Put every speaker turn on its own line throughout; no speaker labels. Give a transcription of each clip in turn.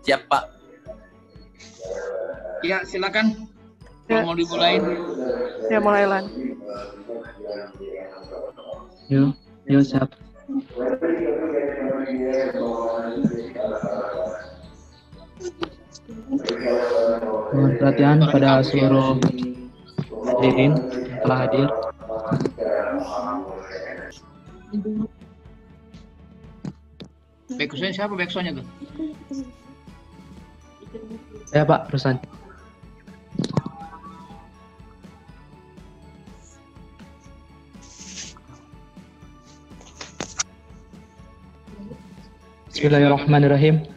Siap, Pak.
Ya, silakan.
Ya.
Mau dimulai.
Ya, mulai Lan.
Yo, siap. Mohon perhatian pada seluruh hadirin yang telah hadir.
Backsound siapa backsoundnya tuh?
Saya Pak Rusan. Bismillahirrahmanirrahim.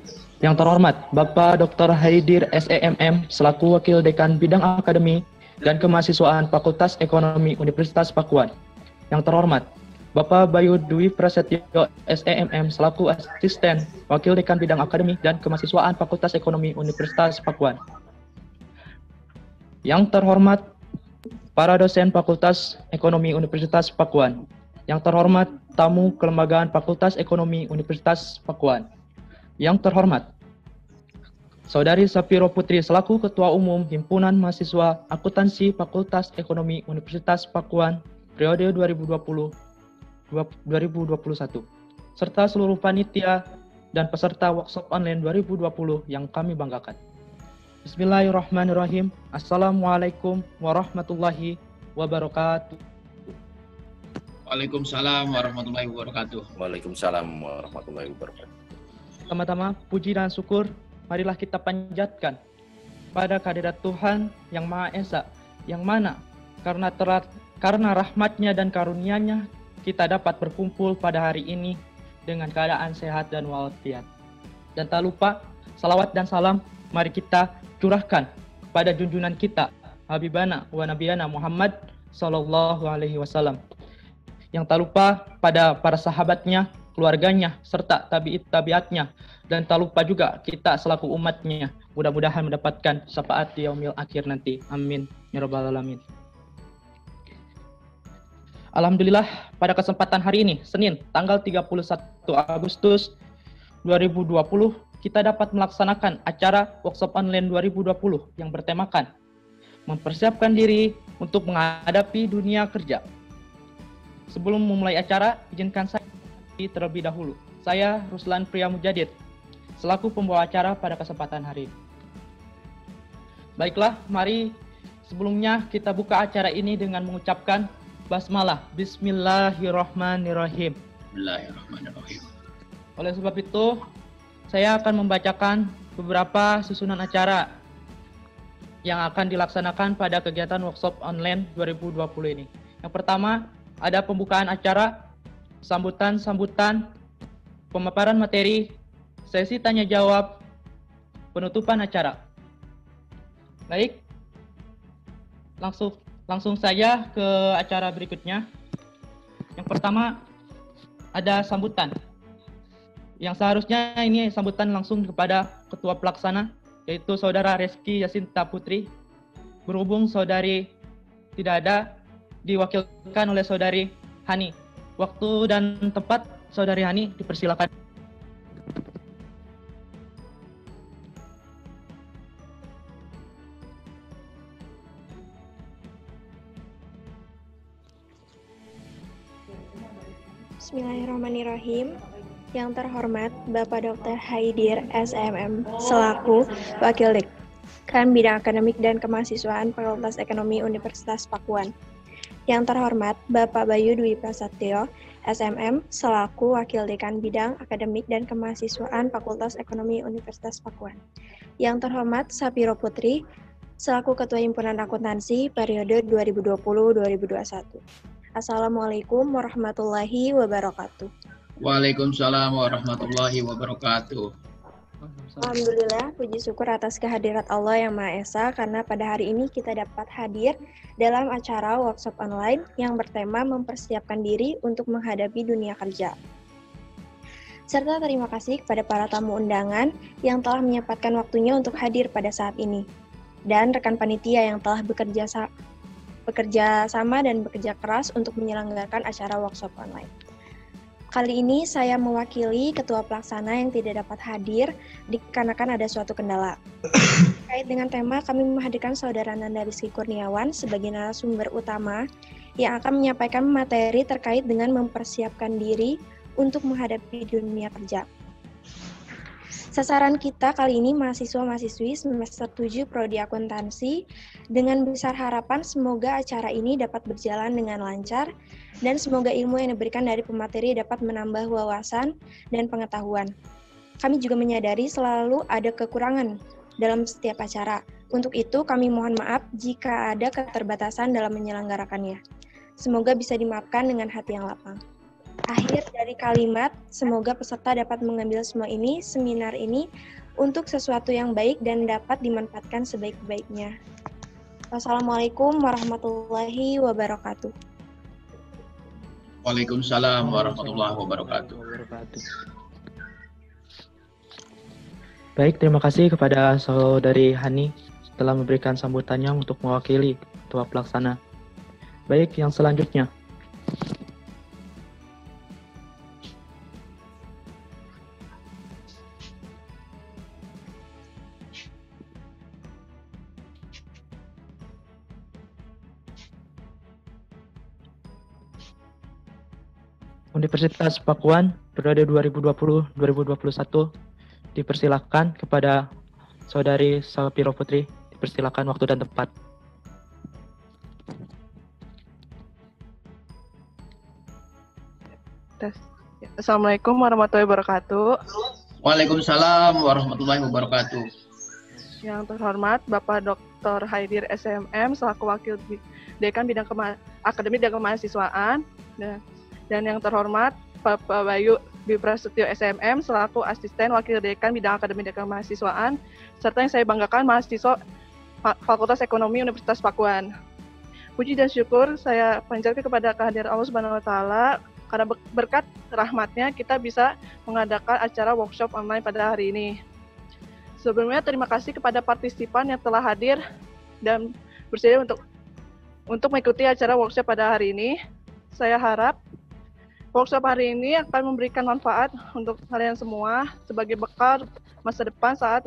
Yang terhormat Bapak Dr. Haidir SEMM selaku Wakil Dekan Bidang Akademi dan Kemahasiswaan Fakultas Ekonomi Universitas Pakuan. Yang terhormat Bapak Bayu Dwi Prasetyo SEMM selaku Asisten Wakil Dekan Bidang Akademi dan Kemahasiswaan Fakultas Ekonomi Universitas Pakuan. Yang terhormat para dosen Fakultas Ekonomi Universitas Pakuan. Yang terhormat tamu kelembagaan Fakultas Ekonomi Universitas Pakuan. Yang terhormat Saudari Sapiro Putri selaku Ketua Umum Himpunan Mahasiswa Akuntansi Fakultas Ekonomi Universitas Pakuan periode 2020-2021 serta seluruh panitia dan peserta workshop online 2020 yang kami banggakan. Bismillahirrahmanirrahim. Assalamualaikum warahmatullahi wabarakatuh.
Waalaikumsalam warahmatullahi wabarakatuh.
Waalaikumsalam warahmatullahi wabarakatuh.
Pertama-tama, puji dan syukur marilah kita panjatkan pada kehadirat Tuhan yang Maha Esa, yang mana karena rahmatnya dan karunia-Nya kita dapat berkumpul pada hari ini dengan keadaan sehat dan walafiat. Dan tak lupa, salawat dan salam mari kita curahkan pada junjungan kita, Habibana wa Nabiyana Muhammad Sallallahu Alaihi Wasallam. Yang tak lupa pada para sahabatnya, keluarganya, serta tabi'at-tabi'atnya. Dan tak lupa juga kita selaku umatnya. Mudah-mudahan mendapatkan syafaat di yaumil akhir nanti. Amin. Ya Rabbal Alamin. Alhamdulillah, pada kesempatan hari ini, Senin, tanggal 31 Agustus 2020, kita dapat melaksanakan acara workshop online 2020 yang bertemakan mempersiapkan diri untuk menghadapi dunia kerja. Sebelum memulai acara, izinkan saya terlebih dahulu. Saya Ruslan Priya Mujadid, selaku pembawa acara pada kesempatan hari ini. Baiklah, mari sebelumnya kita buka acara ini dengan mengucapkan basmalah. Bismillahirrahmanirrahim.
Bismillahirrahmanirrahim.
Oleh sebab itu, saya akan membacakan beberapa susunan acara yang akan dilaksanakan pada kegiatan workshop online 2020 ini. Yang pertama, ada pembukaan acara, sambutan, pemaparan materi, sesi tanya jawab, penutupan acara. Baik, langsung saja ke acara berikutnya. Yang pertama, ada sambutan. Yang seharusnya ini sambutan langsung kepada Ketua Pelaksana, yaitu Saudara Reski Yasinta Putri. Berhubung Saudari tidak ada, diwakilkan oleh Saudari Hani. Waktu dan tempat Saudari Hani dipersilakan.
Bismillahirrahmanirrahim. Yang terhormat Bapak Dr. Haidir SEMM selaku Wakil Dekan Bidang Akademik dan Kemahasiswaan Fakultas Ekonomi Universitas Pakuan. Yang terhormat Bapak Bayu Dwi Prasetyo SMM selaku Wakil Dekan Bidang Akademik dan Kemahasiswaan Fakultas Ekonomi Universitas Pakuan. Yang terhormat Sapiro Putri selaku Ketua Himpunan Akuntansi periode 2020-2021. Assalamualaikum warahmatullahi wabarakatuh.
Waalaikumsalam warahmatullahi wabarakatuh.
Alhamdulillah, puji syukur atas kehadirat Allah yang Maha Esa karena pada hari ini kita dapat hadir dalam acara workshop online yang bertema mempersiapkan diri untuk menghadapi dunia kerja. Serta terima kasih kepada para tamu undangan yang telah menyempatkan waktunya untuk hadir pada saat ini. Dan rekan panitia yang telah bekerja sama dan bekerja keras untuk menyelenggarakan acara workshop online. Kali ini saya mewakili Ketua Pelaksana yang tidak dapat hadir dikarenakan ada suatu kendala. Terkait dengan tema, kami menghadirkan Saudara Nanda Rizky Kurniawan sebagai narasumber utama yang akan menyampaikan materi terkait dengan mempersiapkan diri untuk menghadapi dunia kerja. Sasaran kita kali ini mahasiswa-mahasiswi semester 7 Prodi Akuntansi dengan besar harapan semoga acara ini dapat berjalan dengan lancar dan semoga ilmu yang diberikan dari pemateri dapat menambah wawasan dan pengetahuan. Kami juga menyadari selalu ada kekurangan dalam setiap acara. Untuk itu kami mohon maaf jika ada keterbatasan dalam menyelenggarakannya. Semoga bisa dimaafkan dengan hati yang lapang. Akhir dari kalimat, semoga peserta dapat mengambil seminar ini untuk sesuatu yang baik dan dapat dimanfaatkan sebaik-baiknya. Wassalamualaikum warahmatullahi wabarakatuh.
Waalaikumsalam warahmatullahi wabarakatuh.
Baik, terima kasih kepada Saudari Hani telah memberikan sambutannya untuk mewakili Ketua Pelaksana. Baik, yang selanjutnya. Universitas Pakuan periode 2020-2021 dipersilakan kepada Saudari Sapiro Putri. Dipersilakan waktu dan tempat.
Tes. Assalamualaikum warahmatullahi wabarakatuh.
Waalaikumsalam warahmatullahi wabarakatuh.
Yang terhormat Bapak Dr. Haidir SMM selaku Wakil Dekan Bidang Akademik dan Kemahasiswaan. Dan yang terhormat Bapak Bayu Dwi Prasetyo SMM selaku Asisten Wakil Dekan Bidang Akademik dan Kemahasiswaan, serta yang saya banggakan mahasiswa Fakultas Ekonomi Universitas Pakuan. Puji dan syukur saya panjatkan kepada kehadiran Allah Subhanahu wa taala karena berkat rahmatnya kita bisa mengadakan acara workshop online pada hari ini. Sebelumnya terima kasih kepada partisipan yang telah hadir dan bersedia untuk mengikuti acara workshop pada hari ini. Saya harap workshop hari ini akan memberikan manfaat untuk kalian semua sebagai bekal masa depan saat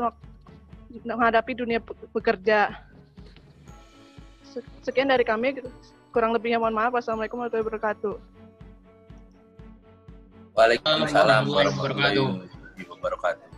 menghadapi dunia bekerja. Sekian dari kami, kurang lebihnya mohon maaf. Wassalamualaikum warahmatullahi wabarakatuh.
Waalaikumsalam warahmatullahi wabarakatuh.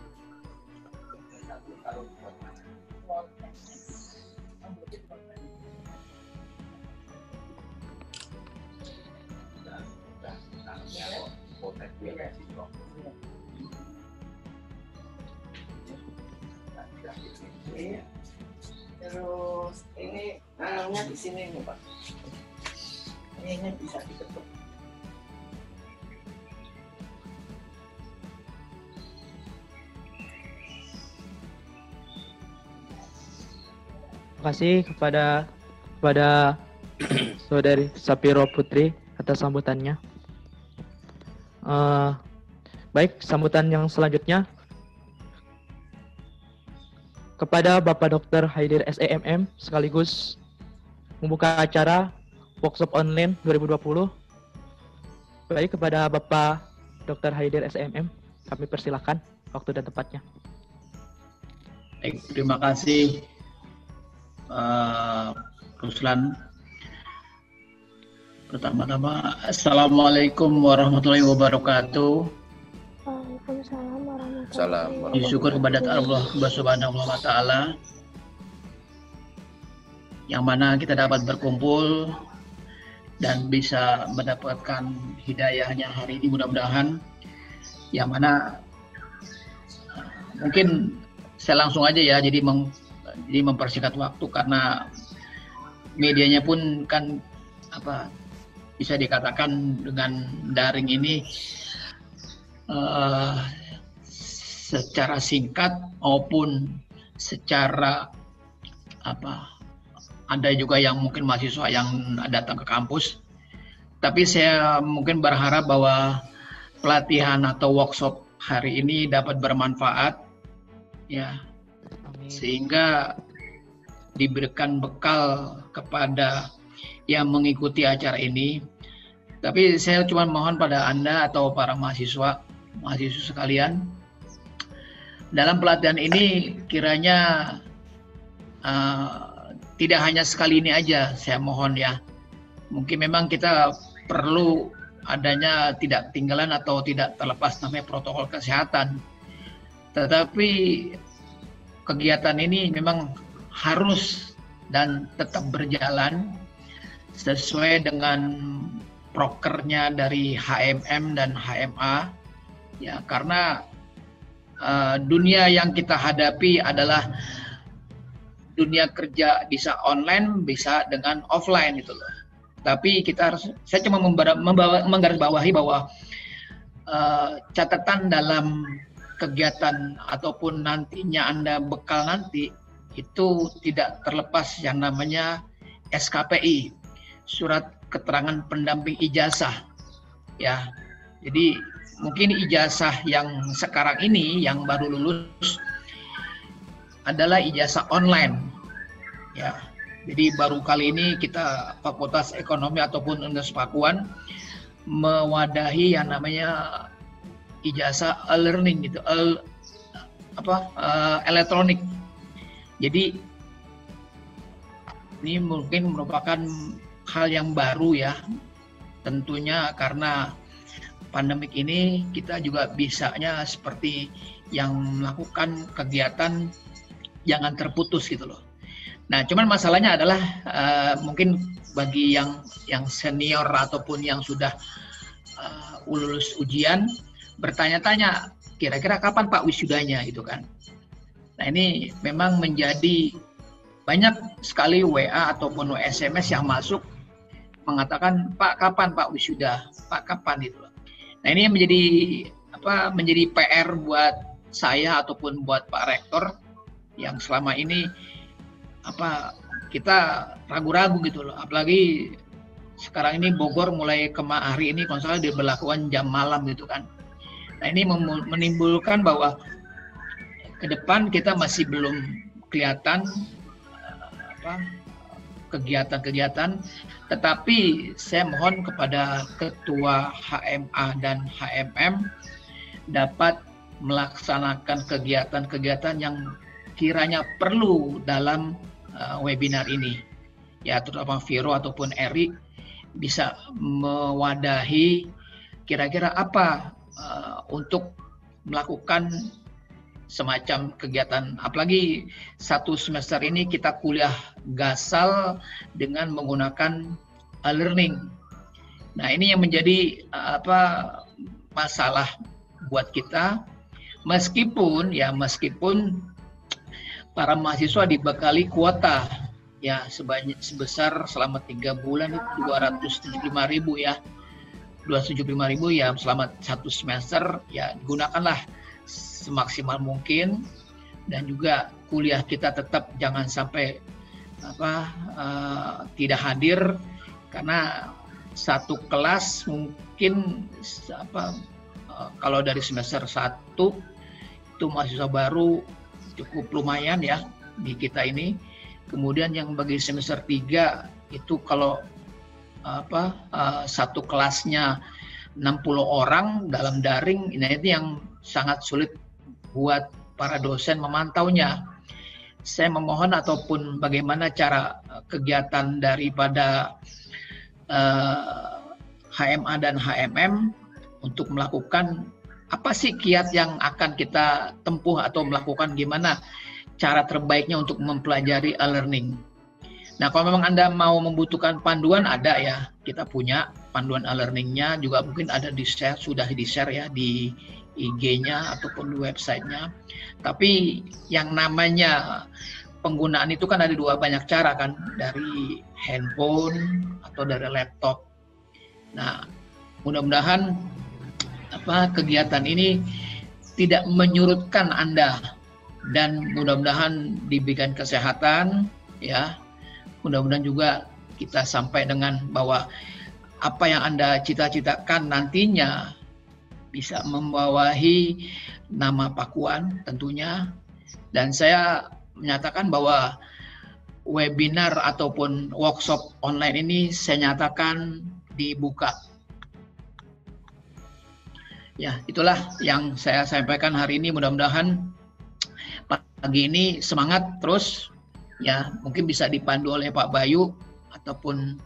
Terus ini anunya di sini nih Pak. Ini bisa diketuk.
Terima kasih kepada Saudari Sapiro Putri atas sambutannya. Baik, sambutan yang selanjutnya kepada Bapak Dr. Haidir SEMM sekaligus membuka acara workshop online 2020. Baik, kepada Bapak Dr. Haidir SEMM kami persilakan waktu dan tempatnya.
Baik, terima kasih Ruslan. Pertama-tama, Assalamualaikum warahmatullahi wabarakatuh.
Waalaikumsalam warahmatullahi
Salam.
wabarakatuh.
Syukur kepada Allah Subhanahu wa taala yang mana kita dapat berkumpul dan bisa mendapatkan hidayahnya hari ini mudah-mudahan, yang mana mungkin saya langsung aja ya, jadi mempersingkat waktu karena medianya pun kan bisa dikatakan dengan daring ini secara singkat maupun secara ada juga yang mungkin mahasiswa yang datang ke kampus, tapi saya mungkin berharap bahwa pelatihan atau workshop hari ini dapat bermanfaat ya.
Amin.
Sehingga diberikan bekal kepada yang mengikuti acara ini Tapi saya cuma mohon pada Anda atau para mahasiswa sekalian, dalam pelatihan ini kiranya tidak hanya sekali ini aja, saya mohon ya. Mungkin memang kita perlu adanya tidak ketinggalan atau tidak terlepas namanya protokol kesehatan. Tetapi kegiatan ini memang harus dan tetap berjalan sesuai dengan prokernya dari HMM dan HMA ya, karena dunia yang kita hadapi adalah dunia kerja bisa online bisa dengan offline itu loh. Tapi saya cuma menggarisbawahi bahwa catatan dalam kegiatan ataupun nantinya Anda bekal nanti itu tidak terlepas yang namanya SKPI, surat keterangan pendamping ijazah ya. Jadi mungkin ijazah yang sekarang ini yang baru lulus adalah ijazah online ya. Jadi baru kali ini kita Fakultas Ekonomi ataupun Universitas Pakuan mewadahi yang namanya ijazah e-learning gitu, elektronik. Jadi ini mungkin merupakan hal yang baru ya, tentunya karena pandemik ini kita juga bisanya seperti yang melakukan kegiatan jangan terputus gitu loh. Nah, cuman masalahnya adalah mungkin bagi yang senior ataupun yang sudah lulus ujian bertanya-tanya kira-kira kapan Pak wisudanya itu kan. Nah, ini memang menjadi banyak sekali WA ataupun SMS yang masuk mengatakan Pak kapan Pak wisuda, Pak kapan itu. Nah, ini menjadi PR buat saya ataupun buat Pak Rektor yang selama ini kita ragu-ragu gitu loh. Apalagi sekarang ini Bogor mulai hari ini kalau salah diberlakukan jam malam gitu kan. Nah, ini menimbulkan bahwa ke depan kita masih belum kelihatan kegiatan-kegiatan, tetapi saya mohon kepada Ketua HMA dan HMM dapat melaksanakan kegiatan-kegiatan yang kiranya perlu dalam webinar ini ya, terutama Viro ataupun Eri bisa mewadahi kira-kira apa untuk melakukan semacam kegiatan, apalagi satu semester ini kita kuliah gasal dengan menggunakan e-learning. Nah, ini yang menjadi masalah buat kita, meskipun para mahasiswa dibekali kuota ya sebesar selama 3 bulan itu 275.000 ya. 275.000 ya selama satu semester ya, gunakanlah semaksimal mungkin, dan juga kuliah kita tetap jangan sampai tidak hadir, karena satu kelas mungkin kalau dari semester 1 itu mahasiswa baru cukup lumayan ya di kita ini. Kemudian yang bagi semester 3 itu kalau satu kelasnya 60 orang dalam daring, nah itu yang sangat sulit buat para dosen memantaunya. Saya memohon ataupun bagaimana cara kegiatan daripada HMA dan HMM untuk melakukan apa sih kiat yang akan kita tempuh atau melakukan gimana cara terbaiknya untuk mempelajari e-learning. Nah, kalau memang Anda mau membutuhkan panduan, ada ya, kita punya panduan e-learningnya juga, mungkin ada sudah di-share ya di IG-nya ataupun di website-nya. Tapi yang namanya penggunaan itu kan ada banyak cara kan, dari handphone atau dari laptop. Nah, mudah-mudahan kegiatan ini tidak menyurutkan Anda, dan mudah-mudahan diberikan kesehatan ya. Mudah-mudahan juga kita sampai dengan bahwa apa yang Anda cita-citakan nantinya bisa membawahi nama Pakuan tentunya. Dan saya menyatakan bahwa webinar ataupun workshop online ini saya nyatakan dibuka Ya, itulah yang saya sampaikan hari ini. Mudah-mudahan pagi ini semangat terus. Ya, mungkin bisa dipandu oleh Pak Bayu ataupun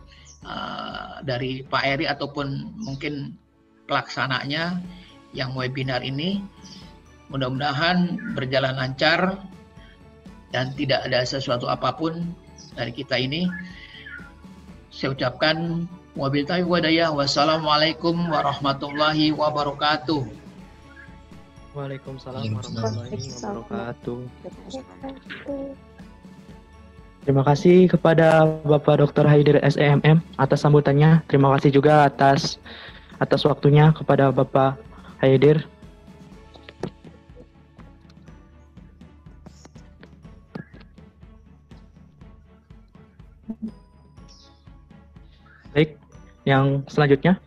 dari Pak Eri ataupun mungkin pelaksananya yang webinar ini. Mudah-mudahan berjalan lancar dan tidak ada sesuatu apapun dari kita ini. Saya ucapkan wabillahi wadayah. Wassalamualaikum warahmatullahi wabarakatuh.
Waalaikumsalam warahmatullahi wabarakatuh. Terima kasih kepada Bapak Dr. Haidir SEMM atas sambutannya. Terima kasih juga atas waktunya kepada Bapak Haidir. Baik, yang selanjutnya.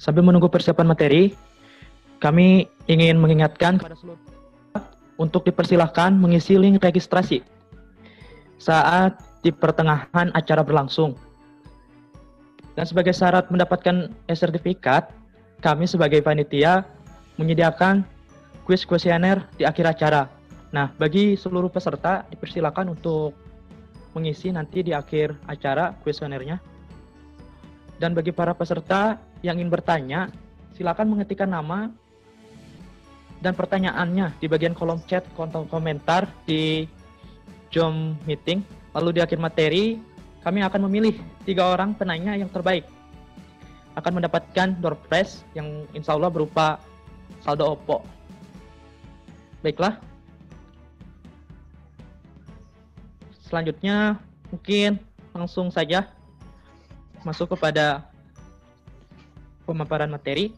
Sambil menunggu persiapan materi, kami ingin mengingatkan kepada seluruh untuk dipersilahkan mengisi link registrasi saat di pertengahan acara berlangsung. Dan sebagai syarat mendapatkan e-sertifikat, kami sebagai panitia menyediakan kuis kuesioner di akhir acara. Nah, bagi seluruh peserta dipersilakan untuk mengisi nanti di akhir acara kuesionernya. Dan bagi para peserta yang ingin bertanya, silakan mengetikkan nama dan pertanyaannya di bagian kolom chat atau komentar di Zoom meeting. Lalu di akhir materi, kami akan memilih 3 orang penanya yang terbaik. Akan mendapatkan door prize yang insya Allah berupa saldo OPPO. Baiklah. Selanjutnya, mungkin langsung saja masuk kepada pemaparan materi.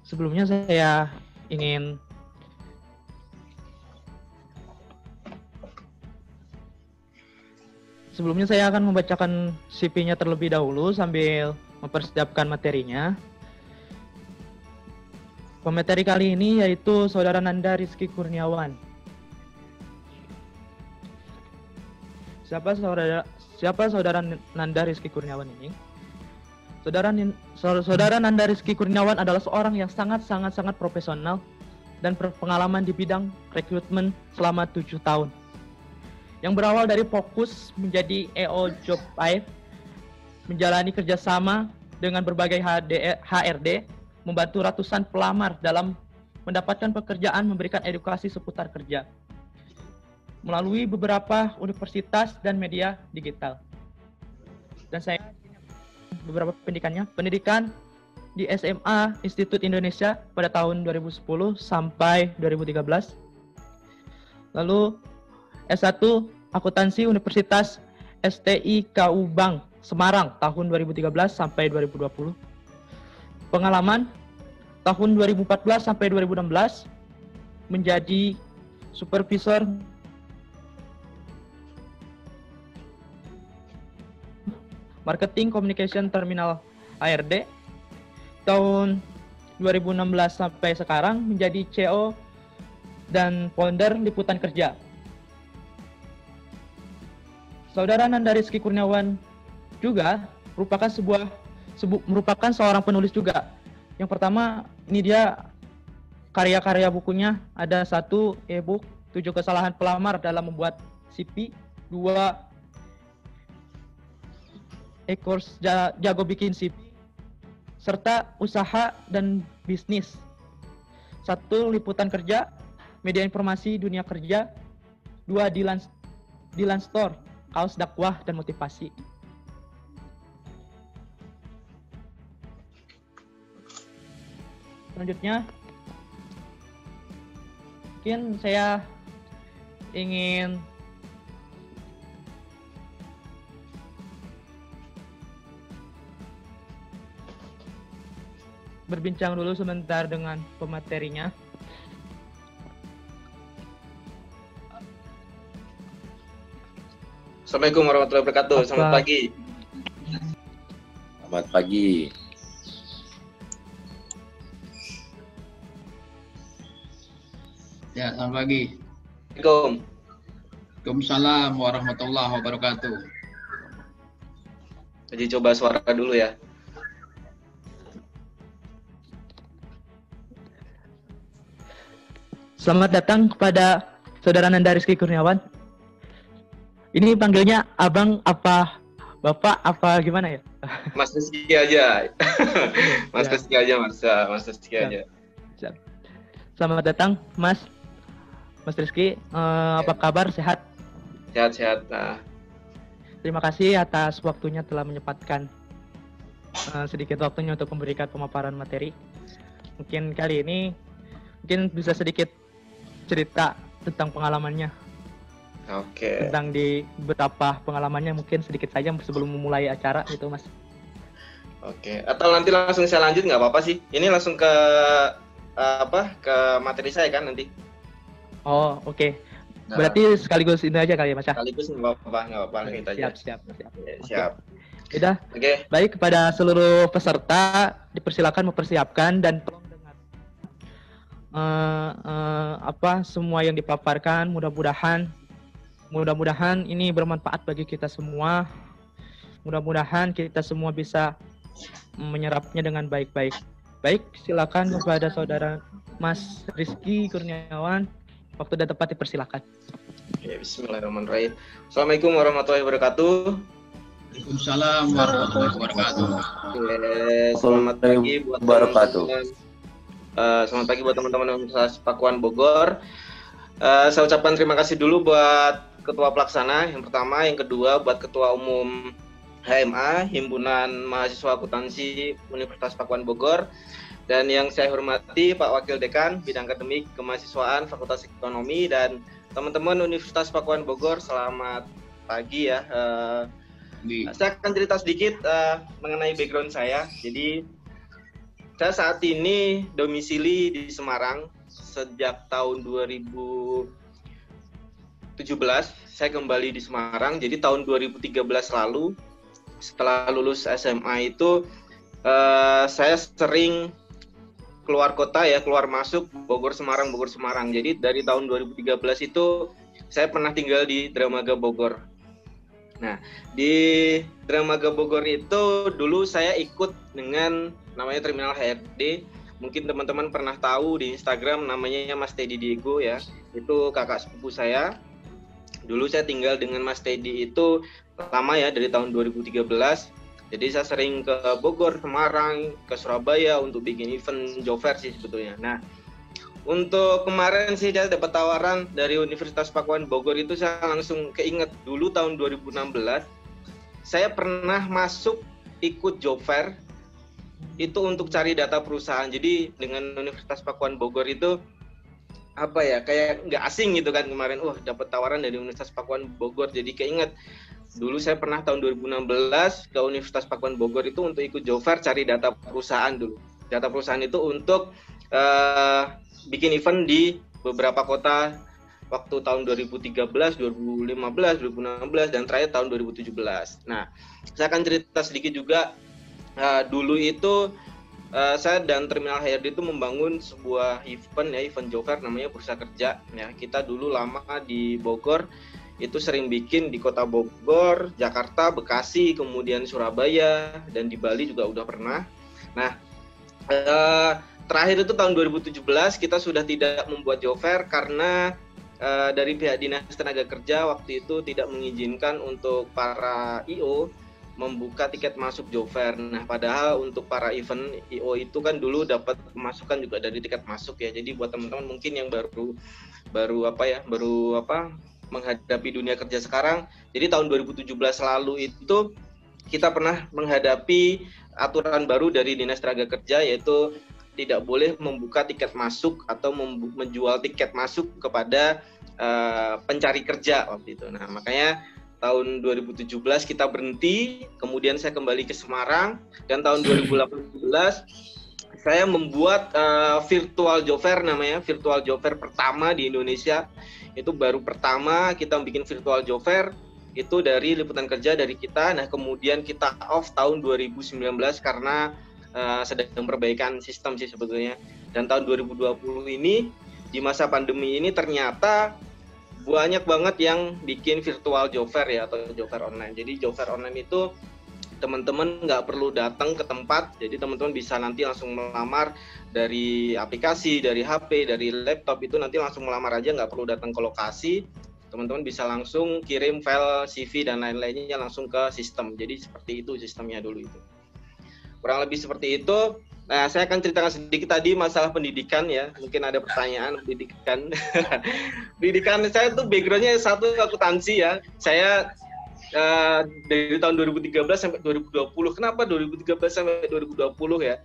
Sebelumnya saya ingin akan membacakan CV-nya terlebih dahulu sambil mempersiapkan materinya. Pemateri kali ini yaitu Saudara Nanda Rizky Kurniawan. Siapa Saudara Nanda Rizky Kurniawan ini? Saudara Nanda Rizky Kurniawan adalah seorang yang sangat profesional dan berpengalaman di bidang rekrutmen selama 7 tahun. Yang berawal dari fokus menjadi EO Job Air, menjalani kerjasama dengan berbagai HRD, membantu ratusan pelamar dalam mendapatkan pekerjaan, memberikan edukasi seputar kerja melalui beberapa universitas dan media digital. Dan saya beberapa pendidikan di SMA Institut Indonesia pada tahun 2010 sampai 2013. Lalu S1 Akuntansi Universitas STI KU Bank Semarang tahun 2013 sampai 2020. Pengalaman tahun 2014 sampai 2016 menjadi supervisor Marketing Communication Terminal ARD. Tahun 2016 sampai sekarang menjadi CEO dan founder Liputan Kerja. Saudara Nanda Rizky Kurniawan juga merupakan seorang penulis juga. Yang pertama, ini dia karya-karya bukunya, ada 1 e-book 7 kesalahan pelamar dalam membuat CV, 2 e-course jago bikin CV, serta usaha dan bisnis. 1 Liputan Kerja, media informasi dunia kerja, 2 Dilan Store, kaos dakwah dan motivasi. Selanjutnya, mungkin saya ingin berbincang dulu sebentar dengan pematerinya.
Assalamualaikum warahmatullahi wabarakatuh. Selamat pagi.
Selamat pagi.
Ya, selamat pagi.
Assalamualaikum.
Waalaikumsalam warahmatullahi wabarakatuh.
Jadi coba suara dulu ya.
Selamat datang kepada Saudara Nanda Rizky Kurniawan. Ini panggilnya abang apa bapak apa gimana ya?
Mas Rizky aja. Mas
Ya.
Rizky aja, Mas Rizky
Siap.
aja.
Siap. Selamat datang Mas Rizky. Apa kabar? Sehat?
Sehat-sehat. Nah,
Terima kasih atas waktunya telah menyempatkan sedikit waktunya untuk memberikan pemaparan materi. Mungkin kali ini bisa sedikit cerita tentang pengalamannya,
oke.
tentang di beberapa pengalamannya mungkin sedikit saja sebelum memulai acara gitu Mas.
Oke. Atau nanti langsung saya lanjut nggak apa-apa sih? Ini langsung ke ke materi saya kan nanti.
Oh oke.
Nah,
Berarti sekaligus ini aja kali ya Mas ya?
sekaligus nggak apa-apa kita aja.
Siap.
Oke, siap.
Udah,
Oke.
baik kepada seluruh peserta dipersilakan mempersiapkan dan tolong dengar semua yang dipaparkan. Mudah-mudahan ini bermanfaat bagi kita semua. Mudah-mudahan kita semua bisa menyerapnya dengan baik-baik. Baik, silakan kepada saudara Mas Rizky Kurniawan. Waktu dan tempat dipersilakan.
Oke, bismillahirrahmanirrahim. Assalamualaikum warahmatullahi wabarakatuh.
Waalaikumsalam warahmatullahi wabarakatuh.
Selamat pagi buat
Wabarakatuh.
selamat pagi buat teman-teman Universitas Pakuan Bogor. Saya ucapkan terima kasih dulu buat Ketua Pelaksana yang pertama, yang kedua buat Ketua Umum HMA Himpunan Mahasiswa Akuntansi Universitas Pakuan Bogor, dan yang saya hormati Pak Wakil Dekan Bidang Akademik Kemahasiswaan Fakultas Ekonomi dan teman-teman Universitas Pakuan Bogor. Selamat pagi ya. Saya akan cerita sedikit mengenai background saya. Jadi saya saat ini domisili di Semarang sejak tahun 2017. Saya kembali di Semarang. Jadi tahun 2013 lalu setelah lulus SMA itu saya sering keluar kota ya, keluar masuk Bogor Semarang. Jadi dari tahun 2013 itu saya pernah tinggal di Dramaga Bogor. Nah, di Dramaga Bogor itu dulu saya ikut dengan namanya Terminal HRD. Mungkin teman-teman pernah tahu di Instagram namanya Mas Teddy Diego ya. Itu kakak sepupu saya. Dulu saya tinggal dengan Mas Teddy itu lama ya, dari tahun 2013. Jadi saya sering ke Bogor, Semarang, ke Surabaya untuk bikin event job fair sih sebetulnya. Nah, untuk kemarin sih saya dapat tawaran dari Universitas Pakuan Bogor itu, saya langsung keinget dulu tahun 2016 saya pernah masuk ikut job fair itu untuk cari data perusahaan. Jadi dengan Universitas Pakuan Bogor itu apa ya, kayak nggak asing gitu kan kemarin. Dapat tawaran dari Universitas Pakuan Bogor, jadi keinget dulu saya pernah tahun 2016 ke Universitas Pakuan Bogor itu untuk ikut job fair cari data perusahaan dulu. Data perusahaan itu untuk bikin event di beberapa kota waktu tahun 2013, 2015, 2016, dan terakhir tahun 2017. Nah, saya akan cerita sedikit juga. Dulu itu saya dan Terminal HRD itu membangun sebuah event job fair namanya Bursa Kerja. Ya, kita dulu lama di Bogor itu sering bikin di kota Bogor, Jakarta, Bekasi, kemudian Surabaya, dan di Bali juga udah pernah. Nah, terakhir itu tahun 2017 kita sudah tidak membuat job fair karena dari pihak Dinas Tenaga Kerja waktu itu tidak mengizinkan untuk para IO membuka tiket masuk job fair. Nah, padahal untuk para event IO itu kan dulu dapat pemasukan juga dari tiket masuk ya. Jadi buat teman-teman mungkin yang baru menghadapi dunia kerja sekarang. Jadi tahun 2017 lalu itu kita pernah menghadapi aturan baru dari Dinas Tenaga Kerja, yaitu tidak boleh membuka tiket masuk atau menjual tiket masuk kepada pencari kerja waktu itu. Nah, makanya tahun 2017 kita berhenti, kemudian saya kembali ke Semarang, dan tahun 2018 saya membuat virtual job fair, namanya virtual job fair pertama di Indonesia. Itu baru pertama kita bikin virtual job fair, itu dari Liputan Kerja dari kita. Nah, kemudian kita off tahun 2019 karena sedang perbaikan sistem sih sebetulnya. Dan tahun 2020 ini di masa pandemi ini ternyata banyak banget yang bikin virtual job fair ya, atau job fair online. Jadi job fair online itu teman-teman nggak perlu datang ke tempat, jadi teman-teman bisa nanti langsung melamar dari aplikasi, dari HP, dari laptop, itu nanti langsung melamar aja, nggak perlu datang ke lokasi. Teman-teman bisa langsung kirim file CV dan lain-lainnya langsung ke sistem. Jadi seperti itu sistemnya dulu itu. Kurang lebih seperti itu. Nah, saya akan ceritakan sedikit tadi masalah pendidikan ya. Mungkin ada pertanyaan pendidikan. Pendidikan saya tuh background-nya satu akuntansi ya. Saya dari tahun 2013 sampai 2020. Kenapa 2013 sampai 2020 ya?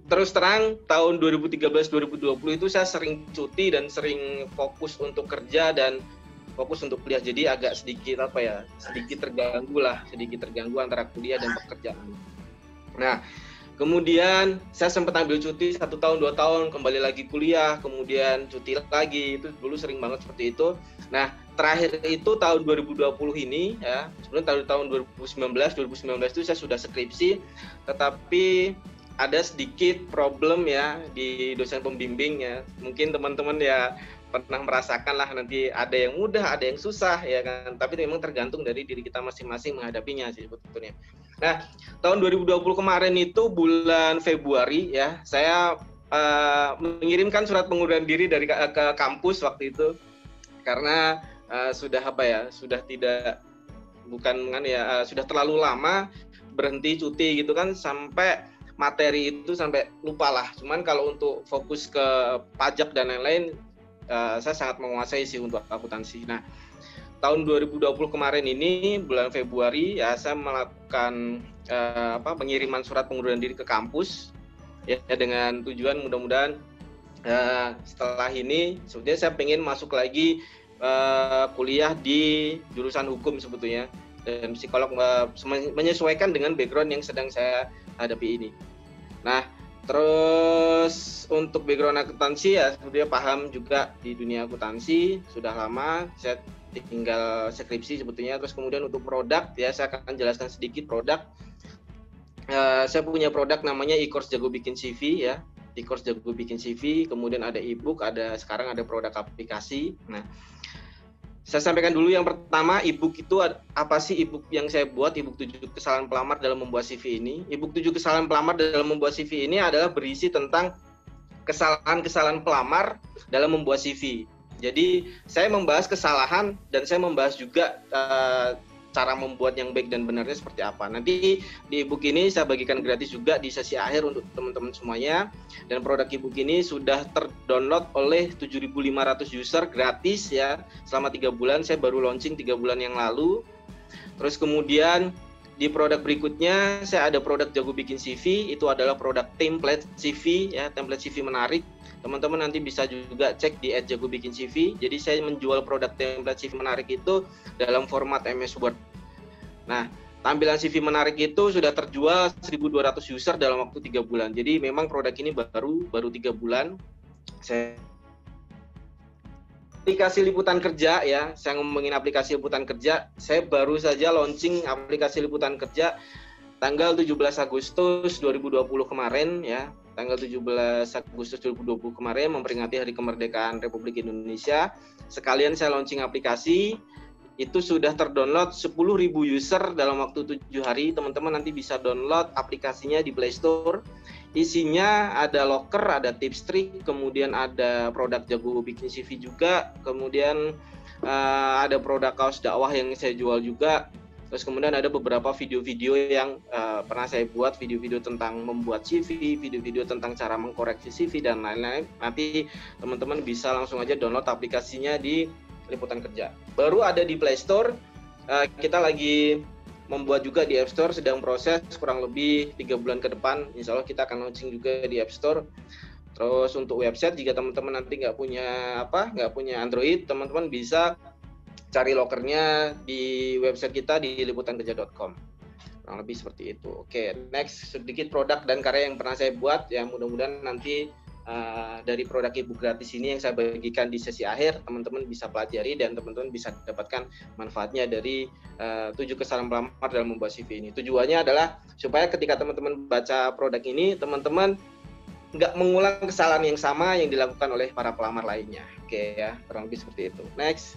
Terus terang tahun 2013-2020 itu saya sering cuti dan sering fokus untuk kerja dan fokus untuk kuliah. Jadi agak sedikit sedikit terganggu antara kuliah dan pekerjaan. Nah, kemudian saya sempat ambil cuti 1 tahun 2 tahun, kembali lagi kuliah, kemudian cuti lagi. Itu dulu sering banget seperti itu. Nah, terakhir itu tahun 2020 ini ya, sebenarnya tahun 2019 itu saya sudah skripsi, tetapi ada sedikit problem ya di dosen pembimbing ya. Mungkin teman-teman ya pernah merasakan lah, nanti ada yang mudah, ada yang susah ya kan. Tapi itu memang tergantung dari diri kita masing-masing menghadapinya sih sebetulnya. Nah, tahun 2020 kemarin itu bulan Februari ya, saya mengirimkan surat pengunduran diri dari ke kampus waktu itu karena sudah sudah terlalu lama berhenti cuti gitu kan, sampai materi itu sampai lupa lah. Cuman kalau untuk fokus ke pajak dan lain-lain, saya sangat menguasai sih untuk akuntansi. Nah, tahun 2020 kemarin ini bulan Februari ya, saya melakukan pengiriman surat pengunduran diri ke kampus ya, dengan tujuan mudah-mudahan setelah ini sebetulnya saya pengen masuk lagi kuliah di jurusan hukum sebetulnya, dan psikolog, menyesuaikan dengan background yang sedang saya hadapi ini. Nah, terus untuk background akuntansi ya sebetulnya paham juga di dunia akuntansi sudah lama, saya tinggal skripsi sebetulnya. Terus kemudian untuk produk ya, saya akan jelaskan sedikit produk. Saya punya produk namanya e-course Jago Bikin CV ya, e-course Jago Bikin CV, kemudian ada e-book, sekarang ada produk aplikasi. Nah, saya sampaikan dulu yang pertama, e-book itu apa sih? E-book yang saya buat, e-book 7 kesalahan pelamar dalam membuat CV ini. E-book 7 kesalahan pelamar dalam membuat CV ini adalah berisi tentang kesalahan-kesalahan pelamar dalam membuat CV. Jadi saya membahas kesalahan dan saya membahas juga cara membuat yang baik dan benarnya seperti apa. Nanti di e-book ini saya bagikan gratis juga di sesi akhir untuk teman-teman semuanya. Dan produk e-book ini sudah terdownload oleh 7.500 user gratis ya, selama 3 bulan. Saya baru launching 3 bulan yang lalu. Terus kemudian di produk berikutnya saya ada produk Jago Bikin CV, itu adalah produk template CV ya, template CV menarik. Teman-teman nanti bisa juga cek di @jagobikincv. Jadi saya menjual produk template CV menarik itu dalam format MS Word. Nah, tampilan CV menarik itu sudah terjual 1.200 user dalam waktu 3 bulan. Jadi memang produk ini baru 3 bulan. Aplikasi liputan kerja ya, saya ngomongin aplikasi liputan kerja. Saya baru saja launching aplikasi liputan kerja tanggal 17 Agustus 2020 kemarin ya. Tanggal 17 Agustus 2020 kemarin memperingati Hari Kemerdekaan Republik Indonesia. Sekalian saya launching aplikasi, itu sudah terdownload 10.000 user dalam waktu 7 hari. Teman-teman nanti bisa download aplikasinya di Play Store. Isinya ada locker, ada tips trik, kemudian ada produk Jago Bikin CV juga, kemudian ada produk kaos dakwah yang saya jual juga. Terus kemudian ada beberapa video-video yang pernah saya buat, video-video tentang membuat CV, video-video tentang cara mengkoreksi CV, dan lain-lain. Nanti teman-teman bisa langsung aja download aplikasinya di Liputan Kerja. Baru ada di Play Store, kita lagi membuat juga di App Store, sedang proses kurang lebih 3 bulan ke depan. Insya Allah kita akan launching juga di App Store. Terus untuk website, jika teman-teman nanti nggak punya Android, teman-teman bisa cari lokernya di website kita di liputankerja.com. Kurang lebih seperti itu. Oke, next, sedikit produk dan karya yang pernah saya buat. Ya, mudah-mudahan nanti dari produk e-book gratis ini yang saya bagikan di sesi akhir, teman-teman bisa pelajari dan teman-teman bisa dapatkan manfaatnya dari 7 kesalahan pelamar dalam membuat CV ini. Tujuannya adalah supaya ketika teman-teman baca produk ini, teman-teman nggak mengulang kesalahan yang sama yang dilakukan oleh para pelamar lainnya. Oke ya, kurang lebih seperti itu. Next.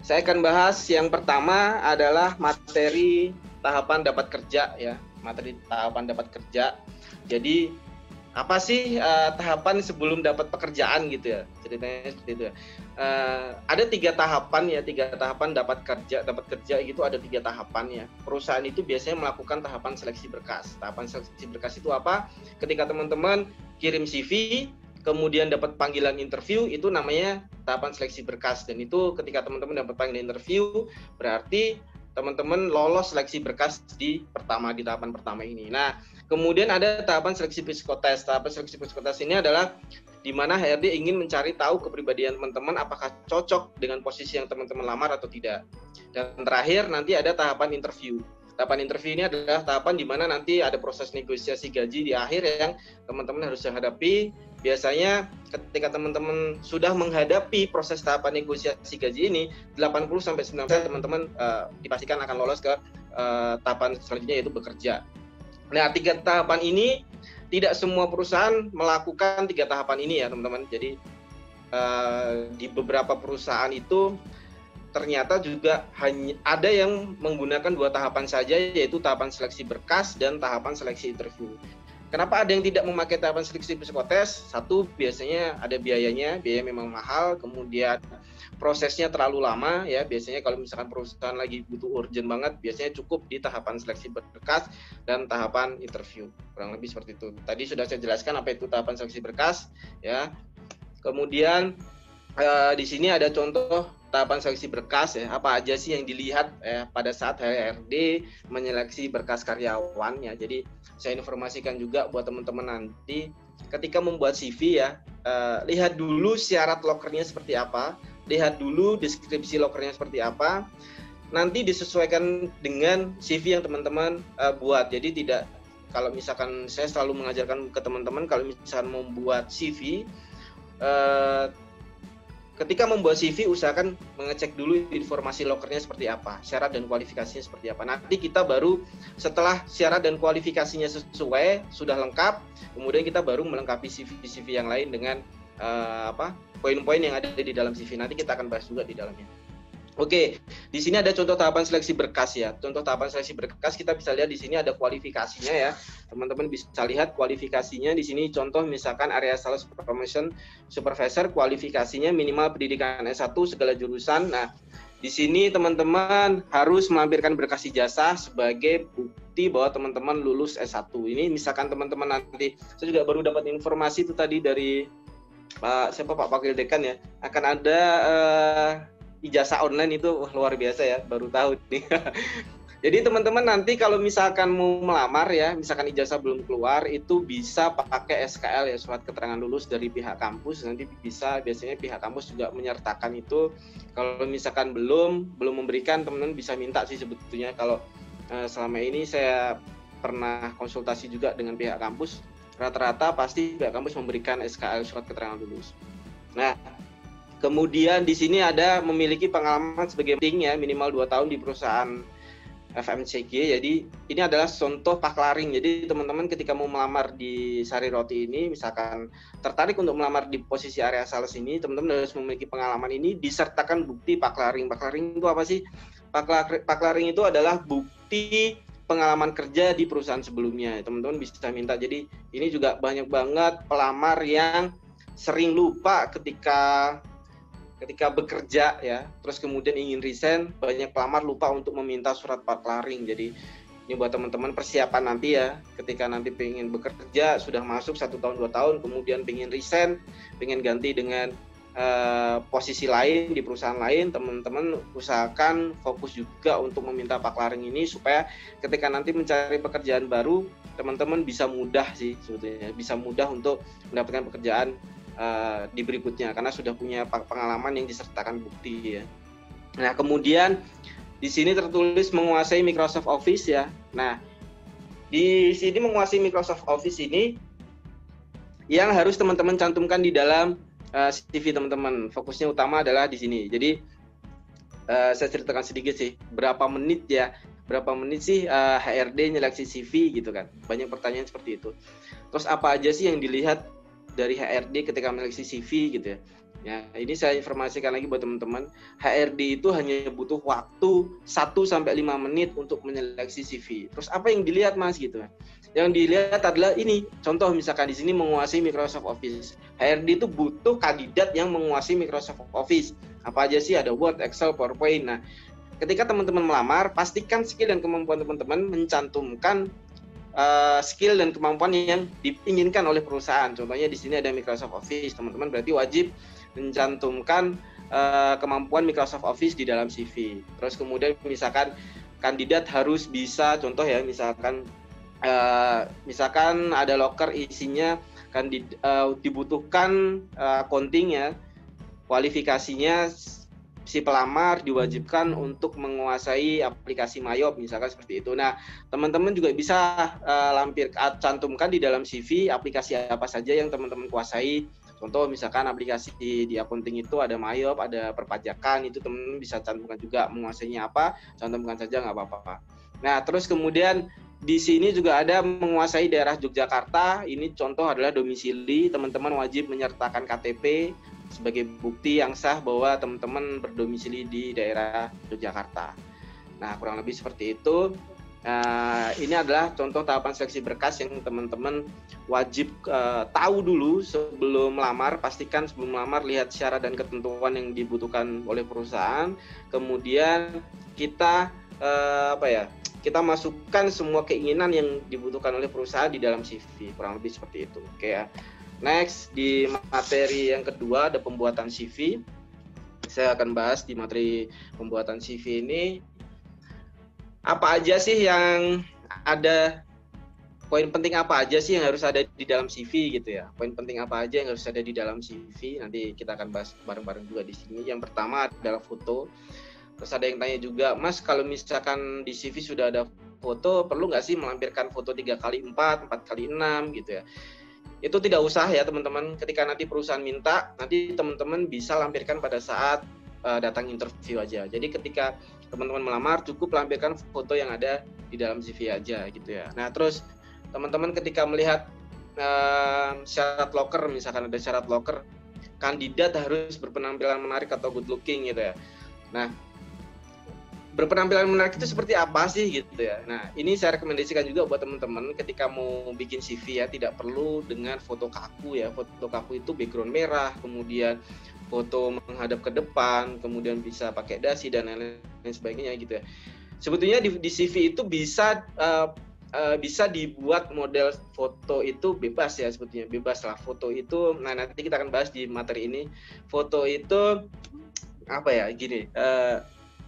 Saya akan bahas yang pertama adalah materi tahapan dapat kerja ya, materi tahapan dapat kerja. Jadi apa sih tahapan sebelum dapat pekerjaan gitu ya, ceritanya seperti itu ya. Ada 3 tahapan ya, 3 tahapan dapat kerja gitu, ada 3 tahapan ya. Perusahaan itu biasanya melakukan tahapan seleksi berkas. Tahapan seleksi berkas itu apa? Ketika teman-teman kirim CV, kemudian dapat panggilan interview, itu namanya tahapan seleksi berkas. Dan itu ketika teman-teman dapat panggilan interview, berarti teman-teman lolos seleksi berkas di tahapan pertama ini. Nah, kemudian ada tahapan seleksi psikotes. Tahapan seleksi psikotes ini adalah di mana HRD ingin mencari tahu kepribadian teman-teman apakah cocok dengan posisi yang teman-teman lamar atau tidak. Dan terakhir nanti ada tahapan interview. Tahapan interview ini adalah tahapan di mana nanti ada proses negosiasi gaji di akhir yang teman-teman harus hadapi. Biasanya ketika teman-teman sudah menghadapi proses tahapan negosiasi gaji ini, 80-90% teman-teman dipastikan akan lolos ke tahapan selanjutnya, yaitu bekerja. Nah, 3 tahapan ini tidak semua perusahaan melakukan 3 tahapan ini ya teman-teman. Jadi di beberapa perusahaan itu ternyata juga hanya ada yang menggunakan 2 tahapan saja, yaitu tahapan seleksi berkas dan tahapan seleksi interview. Kenapa ada yang tidak memakai tahapan seleksi psikotes? Satu, biasanya ada biaya memang mahal, kemudian prosesnya terlalu lama ya. Biasanya kalau misalkan perusahaan lagi butuh urgent banget, biasanya cukup di tahapan seleksi berkas dan tahapan interview. Kurang lebih seperti itu. Tadi sudah saya jelaskan apa itu tahapan seleksi berkas ya. Kemudian di sini ada contoh tahapan seleksi berkas ya. Apa aja sih yang dilihat pada saat HRD menyeleksi berkas karyawan ya. Jadi saya informasikan juga buat teman-teman nanti ketika membuat CV ya, lihat dulu syarat lokernya seperti apa, lihat dulu deskripsi lokernya seperti apa, nanti disesuaikan dengan CV yang teman-teman buat. Jadi tidak, kalau misalkan saya selalu mengajarkan ke teman-teman kalau misalkan membuat CV, ketika membuat CV usahakan mengecek dulu informasi lokernya seperti apa, syarat dan kualifikasinya seperti apa. Nanti kita baru setelah syarat dan kualifikasinya sesuai, sudah lengkap, kemudian kita baru melengkapi CV yang lain dengan poin-poin yang ada di dalam CV. Nanti kita akan bahas juga di dalamnya. Oke, di sini ada contoh tahapan seleksi berkas ya. Contoh tahapan seleksi berkas kita bisa lihat di sini ada kualifikasinya ya. Teman-teman bisa lihat kualifikasinya di sini. Contoh misalkan area sales promotion supervisor, kualifikasinya minimal pendidikan S1 segala jurusan. Nah, di sini teman-teman harus melampirkan berkas ijazah sebagai bukti bahwa teman-teman lulus S1. Ini misalkan teman-teman nanti, saya juga baru dapat informasi itu tadi dari Pak Wakil Dekan ya, akan ada ijazah online itu luar biasa ya, baru tahu nih. Jadi teman-teman nanti kalau misalkan mau melamar ya, misalkan ijazah belum keluar, itu bisa pakai SKL ya, surat keterangan lulus dari pihak kampus. Nanti biasanya pihak kampus juga menyertakan itu. Kalau misalkan belum memberikan, teman-teman bisa minta sih sebetulnya. Kalau selama ini saya pernah konsultasi juga dengan pihak kampus, rata-rata pasti pihak kampus memberikan SKL surat keterangan lulus. Nah, kemudian di sini ada memiliki pengalaman sebagai penting ya, minimal 2 tahun di perusahaan FMCG. Jadi ini adalah contoh paklaring. Jadi teman-teman ketika mau melamar di Sari Roti ini, misalkan tertarik untuk melamar di posisi area sales ini, teman-teman harus memiliki pengalaman ini disertakan bukti paklaring. Paklaring itu apa sih? Paklaring itu adalah bukti pengalaman kerja di perusahaan sebelumnya. Teman-teman bisa minta. Jadi ini juga banyak banget pelamar yang sering lupa ketika bekerja ya, terus kemudian ingin resign, banyak pelamar lupa untuk meminta surat paklaring. Jadi ini buat teman-teman persiapan nanti ya, ketika nanti pengen bekerja sudah masuk 1 tahun 2 tahun, kemudian pengen resign, pengen ganti dengan posisi lain di perusahaan lain, teman-teman usahakan fokus juga untuk meminta paklaring ini supaya ketika nanti mencari pekerjaan baru, teman-teman bisa mudah sih sebetulnya, bisa mudah untuk mendapatkan pekerjaan di berikutnya karena sudah punya pengalaman yang disertakan bukti ya. Nah, kemudian di sini tertulis menguasai Microsoft Office ya. Nah, di sini menguasai Microsoft Office ini yang harus teman-teman cantumkan di dalam CV teman-teman. Fokusnya utama adalah di sini. Jadi saya ceritakan sedikit sih berapa menit ya berapa menit sih HRD nyeleksi CV gitu kan. Banyak pertanyaan seperti itu. Terus apa aja sih yang dilihat dari HRD ketika menyeleksi CV gitu ya. Ya, ini saya informasikan lagi buat teman-teman. HRD itu hanya butuh waktu 1-5 menit untuk menyeleksi CV. Terus apa yang dilihat Mas gitu. Yang dilihat adalah ini, contoh misalkan di sini menguasai Microsoft Office. HRD itu butuh kandidat yang menguasai Microsoft Office. Apa aja sih? Ada Word, Excel, PowerPoint. Nah, ketika teman-teman melamar, pastikan skill dan kemampuan teman-teman mencantumkan skill dan kemampuan yang diinginkan oleh perusahaan. Contohnya di sini ada Microsoft Office, teman-teman berarti wajib mencantumkan kemampuan Microsoft Office di dalam CV. Terus kemudian misalkan kandidat harus bisa, contoh ya, misalkan ada loker isinya dibutuhkan accounting ya, kualifikasinya si pelamar diwajibkan untuk menguasai aplikasi Mayop, misalkan seperti itu. Nah, teman-teman juga bisa cantumkan di dalam CV aplikasi apa saja yang teman-teman kuasai. Contoh misalkan aplikasi di accounting itu ada Mayop, ada perpajakan, itu teman-teman bisa cantumkan juga menguasainya apa, cantumkan saja nggak apa-apa. Nah, terus kemudian di sini juga ada menguasai daerah Yogyakarta. Ini contoh adalah domisili, teman-teman wajib menyertakan KTP sebagai bukti yang sah bahwa teman-teman berdomisili di daerah Yogyakarta. Nah, kurang lebih seperti itu. Ini adalah contoh tahapan seleksi berkas yang teman-teman wajib tahu dulu sebelum melamar. Pastikan sebelum melamar lihat syarat dan ketentuan yang dibutuhkan oleh perusahaan. Kemudian kita kita masukkan semua keinginan yang dibutuhkan oleh perusahaan di dalam CV. Kurang lebih seperti itu. Oke ya. Next, di materi yang kedua ada pembuatan CV. Saya akan bahas di materi pembuatan CV ini apa aja sih yang ada, poin penting apa aja sih yang harus ada di dalam CV gitu ya. Poin penting apa aja yang harus ada di dalam CV, nanti kita akan bahas bareng-bareng juga di sini. Yang pertama adalah foto. Terus ada yang tanya juga, Mas kalau misalkan di CV sudah ada foto, perlu nggak sih melampirkan foto 3x4, 4x6 gitu ya. Itu tidak usah ya teman-teman, ketika nanti perusahaan minta, nanti teman-teman bisa lampirkan pada saat datang interview aja. Jadi ketika teman-teman melamar, cukup lampirkan foto yang ada di dalam CV aja gitu ya. Nah terus teman-teman ketika melihat syarat loker, misalkan ada syarat loker, kandidat harus berpenampilan menarik atau good looking gitu ya. Nah, berpenampilan menarik itu seperti apa sih gitu ya. Nah, ini saya rekomendasikan juga buat teman-teman ketika mau bikin CV ya, tidak perlu dengan foto kaku ya. Foto kaku itu background merah, kemudian foto menghadap ke depan, kemudian bisa pakai dasi dan lain-lain sebagainya gitu ya. Sebetulnya di CV itu bisa dibuat model foto itu bebas ya, sebetulnya bebas lah foto itu. Nah, nanti kita akan bahas di materi ini. Foto itu apa ya, gini,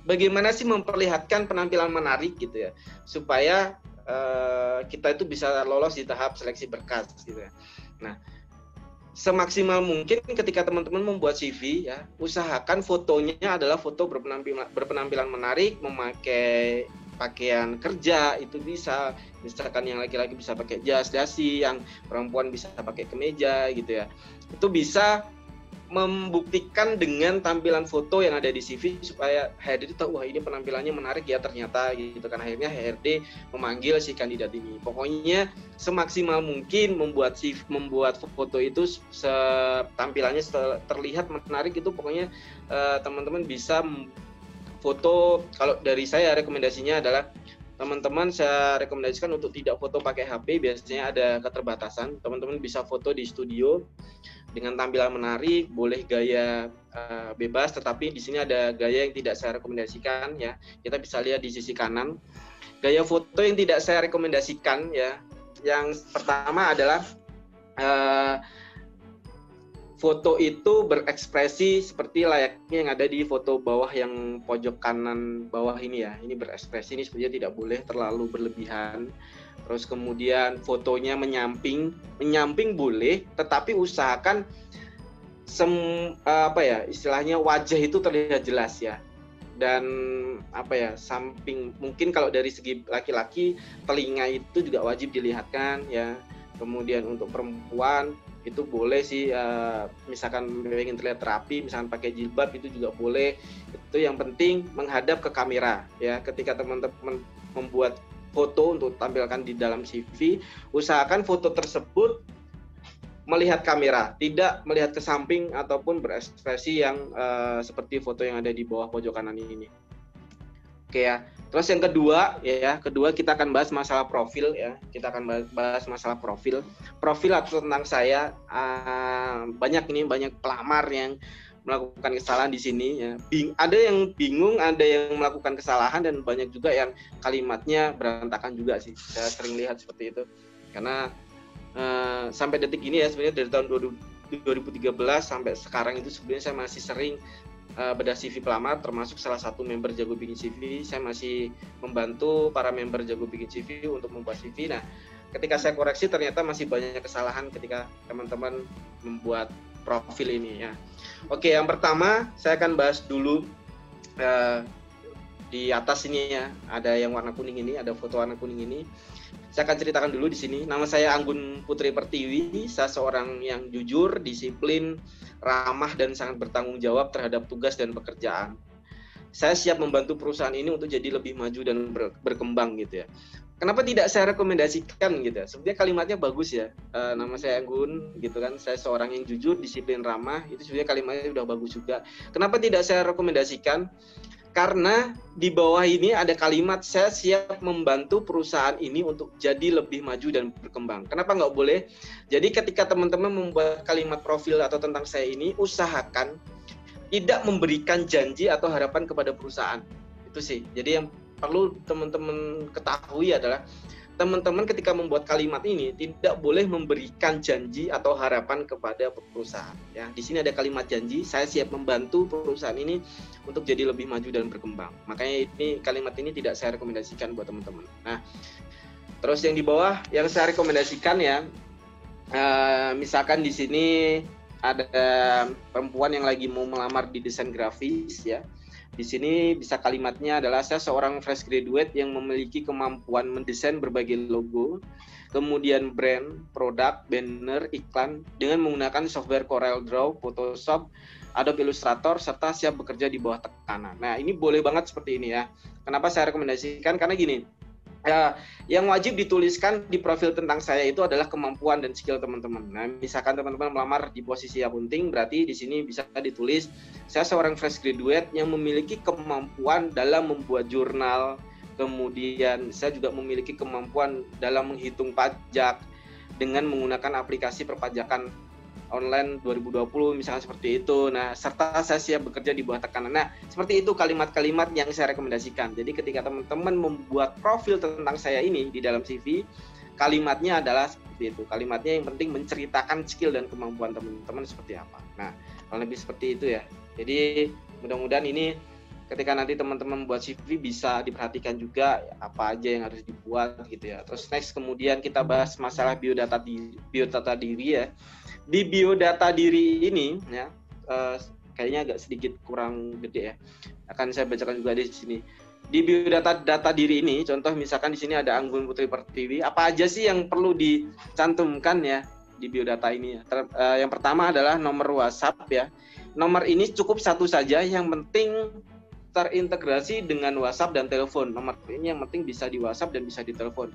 bagaimana sih memperlihatkan penampilan menarik gitu ya, supaya kita itu bisa lolos di tahap seleksi berkas gitu ya. Nah, semaksimal mungkin ketika teman-teman membuat CV ya, usahakan fotonya adalah foto berpenampilan menarik, memakai pakaian kerja, itu bisa, misalkan yang laki-laki bisa pakai jas, dasi, yang perempuan bisa pakai kemeja gitu ya. Itu bisa membuktikan dengan tampilan foto yang ada di CV supaya HRD itu tahu, wah ini penampilannya menarik ya ternyata gitu kan. Akhirnya HRD memanggil si kandidat ini. Pokoknya semaksimal mungkin membuat foto itu tampilannya terlihat menarik itu. Pokoknya teman-teman bisa foto. Kalau dari saya rekomendasinya adalah teman-teman saya rekomendasikan untuk tidak foto pakai HP, biasanya ada keterbatasan. Teman-teman bisa foto di studio dengan tampilan menarik, boleh gaya bebas, tetapi di sini ada gaya yang tidak saya rekomendasikan ya. Kita bisa lihat di sisi kanan. Gaya foto yang tidak saya rekomendasikan ya. Yang pertama adalah foto itu berekspresi seperti layaknya yang ada di foto bawah yang pojok kanan bawah ini ya. Ini berekspresi, ini sebenarnya tidak boleh terlalu berlebihan. Terus kemudian fotonya menyamping boleh, tetapi usahakan istilahnya wajah itu terlihat jelas ya. Dan samping, mungkin kalau dari segi laki-laki telinga itu juga wajib dilihatkan ya. Kemudian untuk perempuan itu boleh sih, misalkan ingin terlihat rapi, misalkan pakai jilbab itu juga boleh. Itu yang penting menghadap ke kamera ya. Ketika teman-teman membuat foto untuk tampilkan di dalam CV, usahakan foto tersebut melihat kamera, tidak melihat ke samping ataupun berekspresi yang seperti foto yang ada di bawah pojok kanan ini. Oke ya. Terus yang kedua kita akan bahas masalah profil ya. Kita akan bahas masalah profil. Profil atau tentang saya, banyak pelamar yang melakukan kesalahan di sini ya. Ada yang bingung, ada yang melakukan kesalahan, dan banyak juga yang kalimatnya berantakan juga sih. Saya sering lihat seperti itu. Karena sampai detik ini ya, sebenarnya dari tahun 2013 sampai sekarang itu sebenarnya saya masih sering bedah CV pelamar, termasuk salah satu member Jago Bikin CV. Saya masih membantu para member Jago Bikin CV untuk membuat CV. Nah, ketika saya koreksi ternyata masih banyak kesalahan ketika teman-teman membuat profil ini ya. Oke, yang pertama saya akan bahas dulu di atas ini ya, ada yang warna kuning ini, ada foto warna kuning ini. Saya akan ceritakan dulu di sini. Nama saya Anggun Putri Pertiwi. Saya seorang yang jujur, disiplin, ramah, dan sangat bertanggung jawab terhadap tugas dan pekerjaan. Saya siap membantu perusahaan ini untuk jadi lebih maju dan berkembang gitu ya. Kenapa tidak saya rekomendasikan gitu ya? Sebenarnya kalimatnya bagus ya. Nama saya Anggun gitu kan. Saya seorang yang jujur, disiplin, ramah. Itu sebenarnya kalimatnya sudah bagus juga. Kenapa tidak saya rekomendasikan? Karena di bawah ini ada kalimat saya siap membantu perusahaan ini untuk jadi lebih maju dan berkembang. Kenapa nggak boleh? Jadi ketika teman-teman membuat kalimat profil atau tentang saya ini, usahakan tidak memberikan janji atau harapan kepada perusahaan. Itu sih. Jadi yang perlu teman-teman ketahui adalah teman-teman ketika membuat kalimat ini tidak boleh memberikan janji atau harapan kepada perusahaan. Ya, di sini ada kalimat janji, saya siap membantu perusahaan ini untuk jadi lebih maju dan berkembang. Makanya kalimat ini tidak saya rekomendasikan buat teman-teman. Nah, terus yang di bawah yang saya rekomendasikan ya, misalkan di sini ada perempuan yang lagi mau melamar di desain grafis ya. Di sini bisa kalimatnya adalah saya seorang fresh graduate yang memiliki kemampuan mendesain berbagai logo, kemudian brand, produk, banner, iklan dengan menggunakan software CorelDRAW, Photoshop, Adobe Illustrator, serta siap bekerja di bawah tekanan. Nah, ini boleh banget seperti ini ya. Kenapa saya rekomendasikan? Karena gini, yang wajib dituliskan di profil tentang saya itu adalah kemampuan dan skill teman-teman. Nah, misalkan teman-teman melamar di posisi accounting, berarti di sini bisa ditulis saya seorang fresh graduate yang memiliki kemampuan dalam membuat jurnal, kemudian saya juga memiliki kemampuan dalam menghitung pajak dengan menggunakan aplikasi perpajakan online 2020 misalnya seperti itu. Nah, serta saya siap bekerja di bawah tekanan. Nah, seperti itu kalimat-kalimat yang saya rekomendasikan. Jadi ketika teman-teman membuat profil tentang saya ini di dalam CV, kalimatnya adalah seperti itu. Kalimatnya yang penting menceritakan skill dan kemampuan teman-teman seperti apa. Nah, kalau lebih seperti itu ya. Jadi mudah-mudahan ini ketika nanti teman-teman membuat CV bisa diperhatikan juga apa aja yang harus dibuat gitu ya. Terus next kemudian kita bahas masalah biodata diri ya. Di biodata diri ini ya, kayaknya agak sedikit kurang gede ya. Akan saya bacakan juga di sini. Di biodata diri ini, contoh misalkan di sini ada Anggun Putri Pertiwi. Apa aja sih yang perlu dicantumkan ya di biodata ini? Yang pertama adalah nomor WhatsApp ya. Nomor ini cukup satu saja, yang penting terintegrasi dengan WhatsApp dan telepon. Nomor ini yang penting bisa di WhatsApp dan bisa di telepon.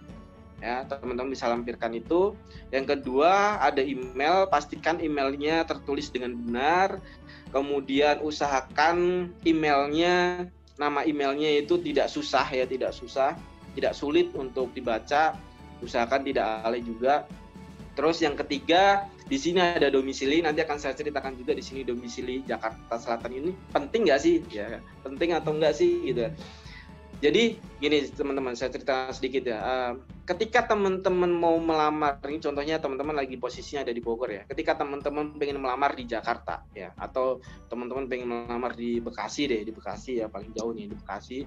Ya, teman-teman bisa lampirkan itu. Yang kedua ada email, pastikan emailnya tertulis dengan benar. Kemudian usahakan emailnya, nama emailnya itu tidak susah ya, tidak sulit untuk dibaca. Usahakan tidak alay juga. Terus yang ketiga di sini ada domisili. Nanti akan saya ceritakan juga di sini domisili Jakarta Selatan ini penting nggak sih? Ya, penting atau enggak sih gitu. Jadi gini teman-teman, saya cerita sedikit ya. Ketika teman-teman mau melamar, ini contohnya teman-teman lagi posisinya ada di Bogor ya. Ketika teman-teman pengen melamar di Jakarta ya, atau teman-teman pengen melamar di Bekasi deh, di Bekasi ya paling jauh nih di Bekasi.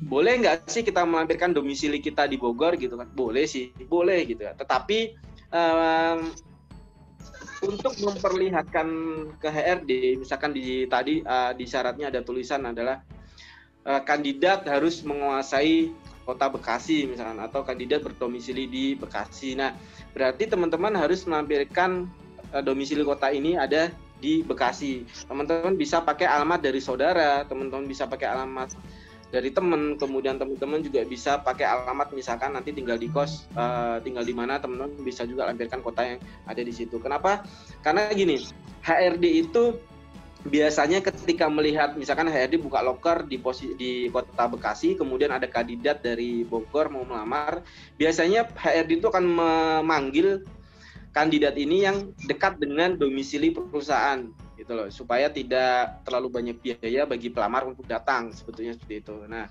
Boleh nggak sih kita melampirkan domisili kita di Bogor gitu kan? Boleh sih, boleh gitu ya. Tetapi untuk memperlihatkan ke HRD, misalkan di syaratnya ada tulisan adalah kandidat harus menguasai kota Bekasi misalkan, atau kandidat berdomisili di Bekasi. Nah, berarti teman-teman harus melampirkan domisili kota ini ada di Bekasi. Teman-teman bisa pakai alamat dari saudara, teman-teman bisa pakai alamat dari teman, kemudian teman-teman juga bisa pakai alamat, misalkan nanti tinggal di kos, tinggal di mana, teman-teman bisa juga lampirkan kota yang ada di situ. Kenapa? Karena gini, HRD itu biasanya ketika melihat misalkan HRD buka loker di kota Bekasi, kemudian ada kandidat dari Bogor mau melamar, biasanya HRD itu akan memanggil kandidat ini yang dekat dengan domisili perusahaan gitu loh, supaya tidak terlalu banyak biaya bagi pelamar untuk datang, sebetulnya seperti itu. Nah,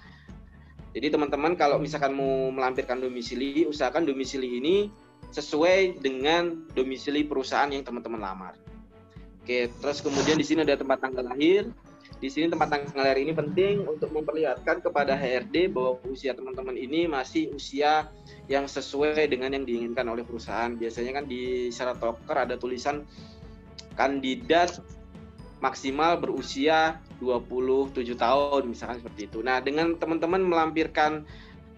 jadi teman-teman kalau misalkan mau melampirkan domisili, usahakan domisili ini sesuai dengan domisili perusahaan yang teman-teman lamar. Oke, terus kemudian di sini ada tempat tanggal lahir. Di sini tempat tanggal lahir ini penting untuk memperlihatkan kepada HRD bahwa usia teman-teman ini masih usia yang sesuai dengan yang diinginkan oleh perusahaan. Biasanya kan di syarat loker ada tulisan kandidat maksimal berusia 27 tahun, misalkan seperti itu. Nah, dengan teman-teman melampirkan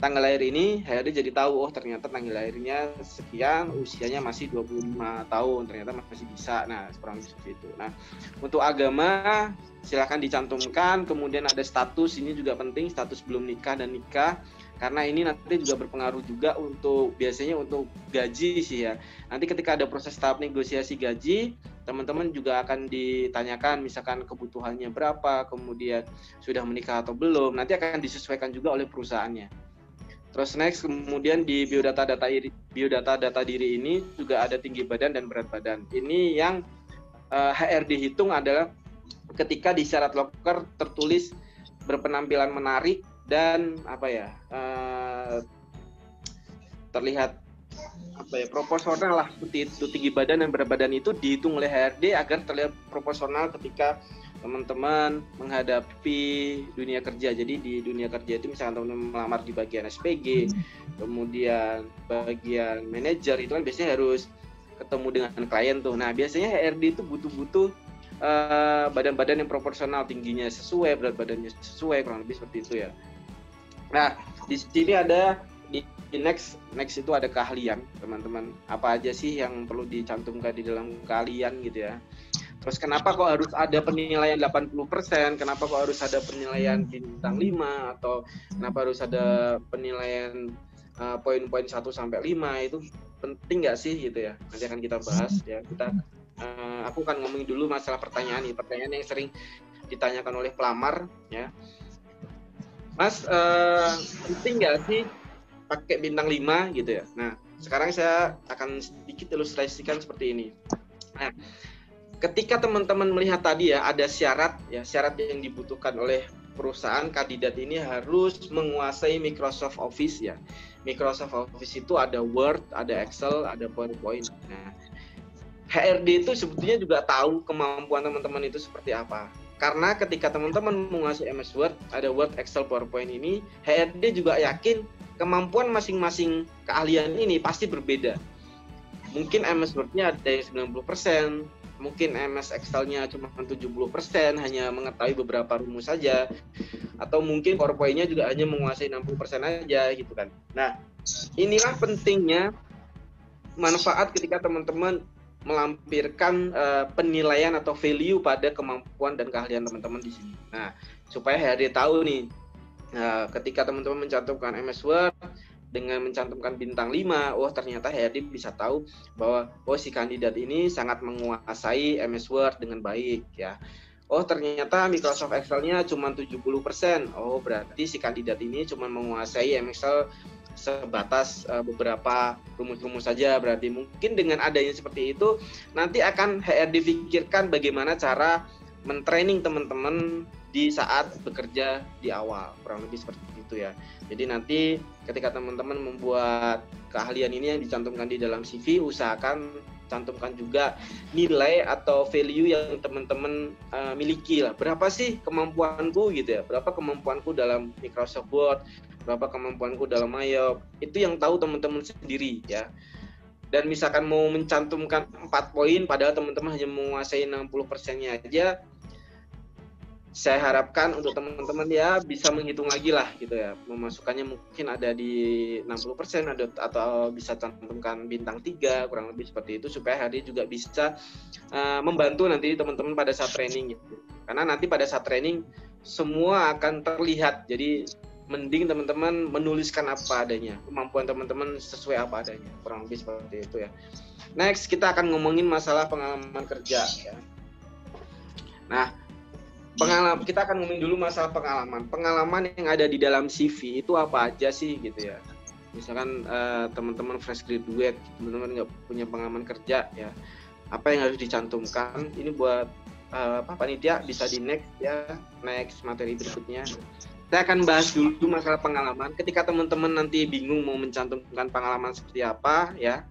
tanggal lahir ini, HRD jadi tahu, oh ternyata tanggal lahirnya sekian, usianya masih 25 tahun, ternyata masih bisa. Nah, kurang lebih seperti itu. Nah, untuk agama silakan dicantumkan, kemudian ada status, ini juga penting, status belum nikah dan nikah, karena ini nanti juga berpengaruh juga untuk, biasanya untuk gaji sih ya. Nanti ketika ada proses tahap negosiasi gaji, teman-teman juga akan ditanyakan misalkan kebutuhannya berapa, kemudian sudah menikah atau belum, nanti akan disesuaikan juga oleh perusahaannya. Terus next, kemudian di biodata data diri ini juga ada tinggi badan dan berat badan. Ini yang HRD hitung adalah ketika di syarat loker tertulis berpenampilan menarik dan terlihat proporsional lah, seperti itu. Tinggi badan dan berat badan itu dihitung oleh HRD agar terlihat proporsional ketika teman-teman menghadapi dunia kerja. Jadi di dunia kerja itu misalkan teman-teman melamar di bagian SPG, kemudian bagian manajer, itu kan biasanya harus ketemu dengan klien tuh. Nah, biasanya HRD itu butuh badan-badan yang proporsional, tingginya sesuai, berat badannya sesuai, kurang lebih seperti itu ya. Nah, di sini ada di next itu ada keahlian, teman-teman. Apa aja sih yang perlu dicantumkan di dalam keahlian gitu ya. Terus kenapa kok harus ada penilaian 80%, kenapa kok harus ada penilaian bintang 5, atau kenapa harus ada penilaian poin-poin 1 sampai 5, itu penting nggak sih gitu ya. Nanti akan kita bahas ya. Aku akan ngomongin dulu masalah pertanyaan yang sering ditanyakan oleh pelamar ya. Mas, penting nggak sih pakai bintang 5 gitu ya. Nah, sekarang saya akan sedikit ilustrasikan seperti ini. Nah, ketika teman-teman melihat tadi ya, ada syarat yang dibutuhkan oleh perusahaan, kandidat ini harus menguasai Microsoft Office ya. Microsoft Office itu ada Word, ada Excel, ada PowerPoint. Nah, HRD itu sebetulnya juga tahu kemampuan teman-teman itu seperti apa. Karena ketika teman-teman menguasai MS Word, ada Word, Excel, PowerPoint ini, HRD juga yakin kemampuan masing-masing keahlian ini pasti berbeda. Mungkin MS Word-nya ada yang 90%, mungkin MS Excel-nya cuma 70%, hanya mengetahui beberapa rumus saja, atau mungkin PowerPoint-nya juga hanya menguasai 60% aja gitu kan. Nah, inilah pentingnya manfaat ketika teman-teman melampirkan penilaian atau value pada kemampuan dan keahlian teman-teman di sini. Nah, supaya HRD tahu nih, ketika teman-teman mencantumkan MS Word dengan mencantumkan bintang 5, oh ternyata HRD bisa tahu bahwa si kandidat ini sangat menguasai MS Word dengan baik ya. Oh ternyata Microsoft Excel-nya cuma 70%. Oh berarti si kandidat ini cuma menguasai Excel sebatas beberapa rumus-rumus saja. Berarti mungkin dengan adanya seperti itu nanti akan HRD pikirkan bagaimana cara mentraining teman-teman di saat bekerja di awal, kurang lebih seperti itu ya. Jadi nanti ketika teman-teman membuat keahlian ini yang dicantumkan di dalam CV, usahakan cantumkan juga nilai atau value yang teman-teman miliki lah. Berapa sih kemampuanku gitu ya? Berapa kemampuanku dalam Microsoft Word? Berapa kemampuanku dalam Microsoft? Itu yang tahu teman-teman sendiri ya. Dan misalkan mau mencantumkan 4 poin padahal teman-teman hanya menguasai 60%-nya aja, saya harapkan untuk teman-teman ya bisa menghitung lagi lah gitu ya. Memasukkannya mungkin ada di 60% atau bisa cantumkan bintang 3, kurang lebih seperti itu, supaya HRD juga bisa membantu nanti teman-teman pada saat training gitu. Karena nanti pada saat training semua akan terlihat. Jadi mending teman-teman menuliskan apa adanya, kemampuan teman-teman sesuai apa adanya, kurang lebih seperti itu ya. Next, kita akan ngomongin masalah pengalaman kerja ya. Nah, kita akan ngomongin dulu masalah pengalaman yang ada di dalam CV itu apa aja sih gitu ya. Misalkan teman-teman fresh graduate, teman-teman nggak punya pengalaman kerja ya, apa yang harus dicantumkan? Ini buat panitia bisa di next ya, next materi berikutnya. Saya akan bahas dulu masalah pengalaman. Ketika teman-teman nanti bingung mau mencantumkan pengalaman seperti apa ya,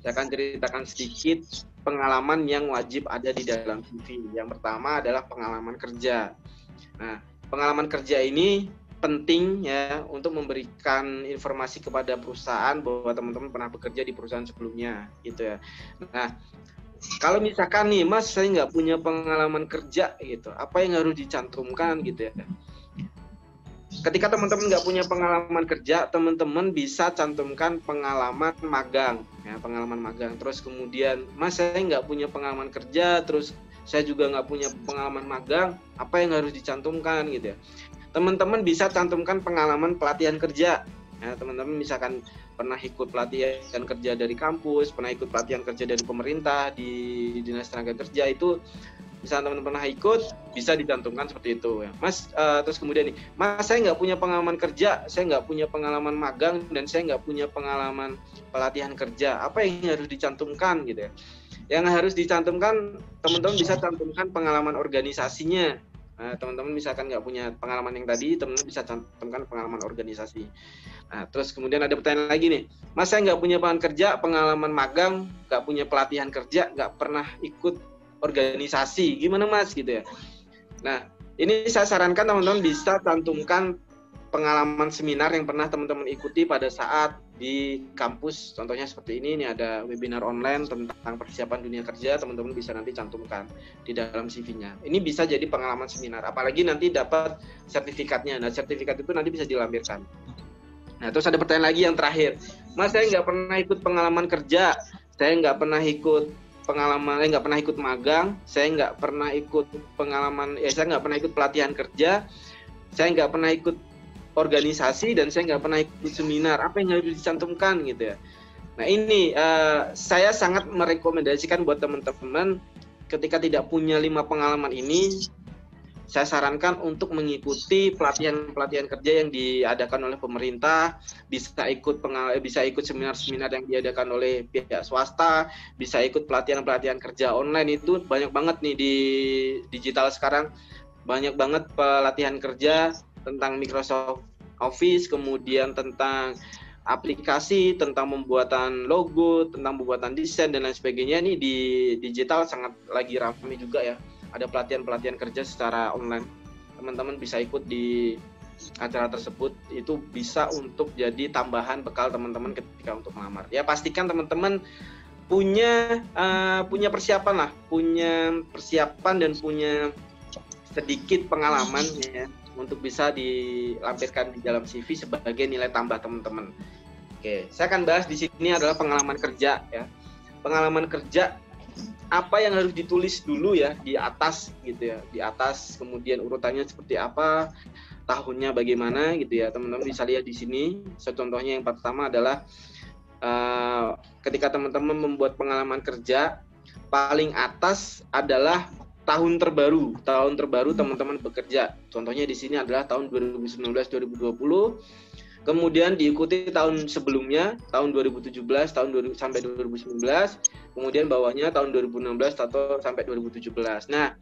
saya akan ceritakan sedikit pengalaman yang wajib ada di dalam CV. Yang pertama adalah pengalaman kerja. Nah, pengalaman kerja ini penting ya untuk memberikan informasi kepada perusahaan bahwa teman-teman pernah bekerja di perusahaan sebelumnya gitu ya. Nah, kalau misalkan nih Mas saya nggak punya pengalaman kerja gitu, apa yang harus dicantumkan gitu ya? Ketika teman-teman nggak punya pengalaman kerja, teman-teman bisa cantumkan pengalaman magang ya, pengalaman magang. Terus kemudian Mas saya nggak punya pengalaman kerja, terus saya juga nggak punya pengalaman magang, apa yang harus dicantumkan gitu ya? Teman-teman bisa cantumkan pengalaman pelatihan kerja. Ya, teman-teman misalkan pernah ikut pelatihan kerja dari kampus, pernah ikut pelatihan kerja dari pemerintah di Dinas Tenaga Kerja, itu misalnya teman-teman pernah ikut, bisa dicantumkan seperti itu ya. Mas, terus kemudian nih, Mas saya nggak punya pengalaman kerja, saya nggak punya pengalaman magang, dan saya nggak punya pengalaman pelatihan kerja, apa yang harus dicantumkan gitu ya? Yang harus dicantumkan, teman-teman bisa cantumkan pengalaman organisasinya. Nah, teman-teman misalkan nggak punya pengalaman yang tadi, teman-teman bisa cantumkan pengalaman organisasi. Nah, terus kemudian ada pertanyaan lagi nih, Mas saya nggak punya pengalaman kerja, pengalaman magang, nggak punya pelatihan kerja, nggak pernah ikut organisasi, gimana Mas gitu ya? Nah, ini saya sarankan teman-teman bisa cantumkan pengalaman seminar yang pernah teman-teman ikuti pada saat di kampus. Contohnya seperti ini ada webinar online tentang persiapan dunia kerja, teman-teman bisa nanti cantumkan di dalam CV-nya. Ini bisa jadi pengalaman seminar, apalagi nanti dapat sertifikatnya. Nah, sertifikat itu nanti bisa dilampirkan. Nah, terus ada pertanyaan lagi yang terakhir, Mas saya nggak pernah ikut pengalaman kerja, saya nggak pernah ikut nggak pernah ikut magang, saya nggak pernah ikut pengalaman, saya nggak pernah ikut pelatihan kerja, saya nggak pernah ikut organisasi, dan saya nggak pernah ikut seminar, apa yang harus dicantumkan gitu ya. Nah ini saya sangat merekomendasikan buat teman-teman ketika tidak punya 5 pengalaman ini, saya sarankan untuk mengikuti pelatihan kerja yang diadakan oleh pemerintah, bisa ikut seminar-seminar yang diadakan oleh pihak swasta, bisa ikut pelatihan kerja online. Itu banyak banget nih di digital sekarang, banyak banget pelatihan kerja tentang Microsoft Office, kemudian tentang aplikasi, tentang pembuatan logo, tentang pembuatan desain dan lain sebagainya. Ini di digital sangat lagi ramai juga ya. Ada pelatihan kerja secara online. Teman-teman bisa ikut di acara tersebut, itu bisa untuk jadi tambahan bekal teman-teman ketika untuk melamar. Ya pastikan teman-teman punya persiapan lah, punya persiapan dan punya sedikit pengalaman ya untuk bisa dilampirkan di dalam CV sebagai nilai tambah teman-teman. Oke, saya akan bahas di sini adalah pengalaman kerja ya. Pengalaman kerja, apa yang harus ditulis dulu ya di atas gitu ya, di atas, kemudian urutannya seperti apa, tahunnya bagaimana gitu ya, teman-teman bisa lihat di sini. Contohnya yang pertama adalah ketika teman-teman membuat pengalaman kerja, paling atas adalah tahun terbaru teman-teman bekerja. Contohnya di sini adalah tahun 2019-2020. Kemudian diikuti tahun sebelumnya, tahun 2017 sampai 2019, kemudian bawahnya tahun 2016 atau sampai 2017. Nah,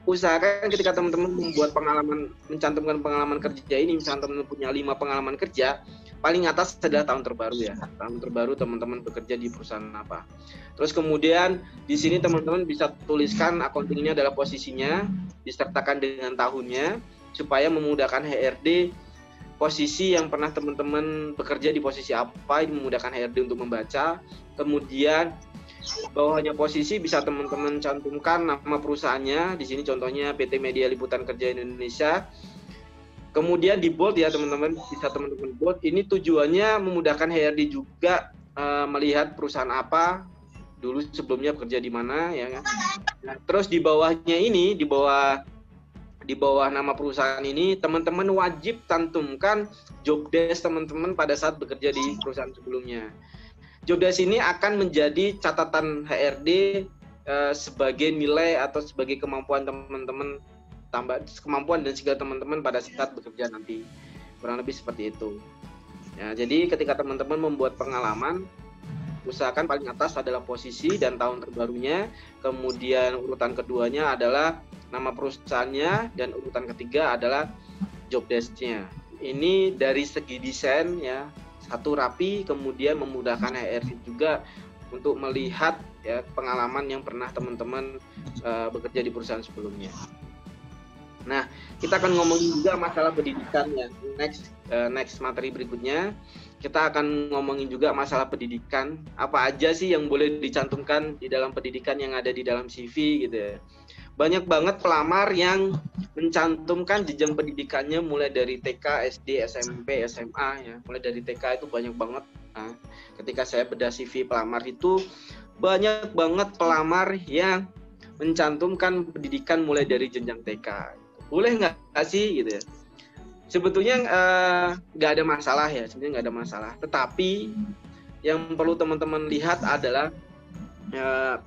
usahakan ketika teman-teman mencantumkan pengalaman kerja ini, misalnya teman-teman punya 5 pengalaman kerja, paling atas adalah tahun terbaru ya. Tahun terbaru teman-teman bekerja di perusahaan apa. Terus kemudian di sini teman-teman bisa tuliskan accounting-nya adalah posisinya, disertakan dengan tahunnya, supaya memudahkan HRD posisi yang pernah teman-teman bekerja di posisi apa, ini memudahkan HRD untuk membaca. Kemudian bawahnya posisi bisa teman-teman cantumkan nama perusahaannya. Di sini contohnya PT Media Liputan Kerja Indonesia. Kemudian di bold ya teman-teman, bisa teman-teman bold. Ini tujuannya memudahkan HRD juga melihat perusahaan apa dulu sebelumnya bekerja di mana ya kan. Nah, terus di bawahnya ini, di bawah di bawah nama perusahaan ini, teman-teman wajib cantumkan job desk teman-teman pada saat bekerja di perusahaan sebelumnya. Job desk ini akan menjadi catatan HRD sebagai nilai atau sebagai kemampuan teman-teman, kemampuan dan skill teman-teman pada saat bekerja nanti. Kurang lebih seperti itu. Ya, jadi ketika teman-teman membuat pengalaman, usahakan paling atas adalah posisi dan tahun terbarunya, kemudian urutan keduanya adalah nama perusahaannya, dan urutan ketiga adalah job desk-nya. Ini dari segi desain ya, satu rapi, kemudian memudahkan HRD juga untuk melihat ya pengalaman yang pernah teman-teman bekerja di perusahaan sebelumnya. Nah, kita akan ngomongin juga masalah pendidikan ya. Next materi berikutnya kita akan ngomongin juga masalah pendidikan. Apa aja sih yang boleh dicantumkan di dalam pendidikan yang ada di dalam CV gitu ya. Banyak banget pelamar yang mencantumkan jenjang pendidikannya mulai dari TK, SD, SMP, SMA ya. Mulai dari TK itu banyak banget. Nah, ketika saya bedah CV pelamar itu banyak banget pelamar yang mencantumkan pendidikan mulai dari jenjang TK. Boleh nggak sih gitu ya? Sebetulnya nggak ada masalah ya, sebenarnya nggak ada masalah. Tetapi yang perlu teman-teman lihat adalah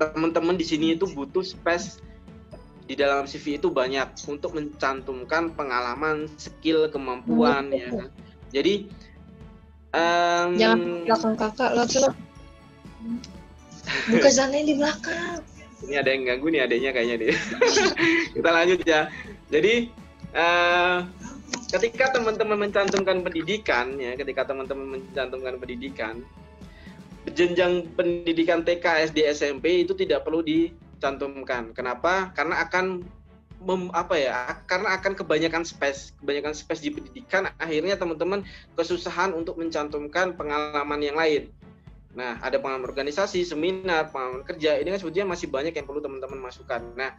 teman-teman di sini itu butuh space di dalam CV itu banyak untuk mencantumkan pengalaman, skill, kemampuan ya. Jadi
jangan belakang kakak lo tuh. Buka sana di belakang.
Ini ada yang ganggu nih adanya kayaknya deh. Kita lanjut ya. Jadi ketika teman-teman mencantumkan pendidikan ya, jenjang pendidikan TK, SD, SMP itu tidak perlu dicantumkan. Kenapa? Karena akan karena akan kebanyakan space di pendidikan, akhirnya teman-teman kesusahan untuk mencantumkan pengalaman yang lain. Nah, ada pengalaman organisasi, seminar, pengalaman kerja, ini kan sebetulnya masih banyak yang perlu teman-teman masukkan. Nah,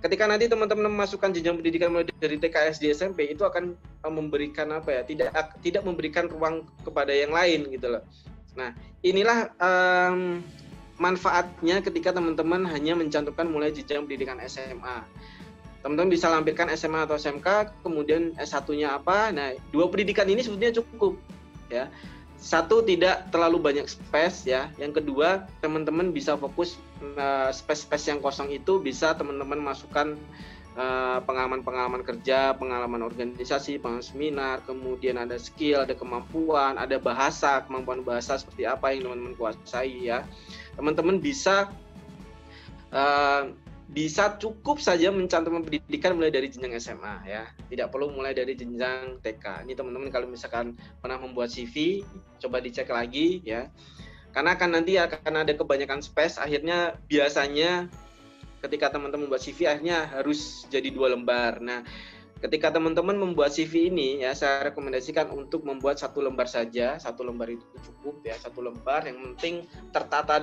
ketika nanti teman-teman memasukkan jenjang pendidikan mulai dari TK, SD, SMP, itu akan memberikan tidak memberikan ruang kepada yang lain gitu loh. Nah, inilah manfaatnya ketika teman-teman hanya mencantumkan mulai jenjang pendidikan SMA. Teman-teman bisa lampirkan SMA atau SMK, kemudian S1-nya apa. Nah, dua pendidikan ini sebetulnya cukup ya. Satu, tidak terlalu banyak space ya. Yang kedua, teman-teman bisa fokus space-space yang kosong itu bisa teman-teman masukkan pengalaman-pengalaman kerja, pengalaman organisasi, pengalaman seminar, kemudian ada skill, ada kemampuan, ada bahasa, kemampuan bahasa seperti apa yang teman-teman kuasai ya. Teman-teman bisa cukup saja mencantumkan pendidikan mulai dari jenjang SMA ya, tidak perlu mulai dari jenjang TK. Ini teman-teman kalau misalkan pernah membuat CV, coba dicek lagi ya, karena nanti akan ada kebanyakan space. Akhirnya biasanya ketika teman-teman membuat CV akhirnya harus jadi 2 lembar. Nah, ketika teman-teman membuat CV ini ya, saya rekomendasikan untuk membuat 1 lembar saja. 1 lembar itu cukup ya, 1 lembar, yang penting tertata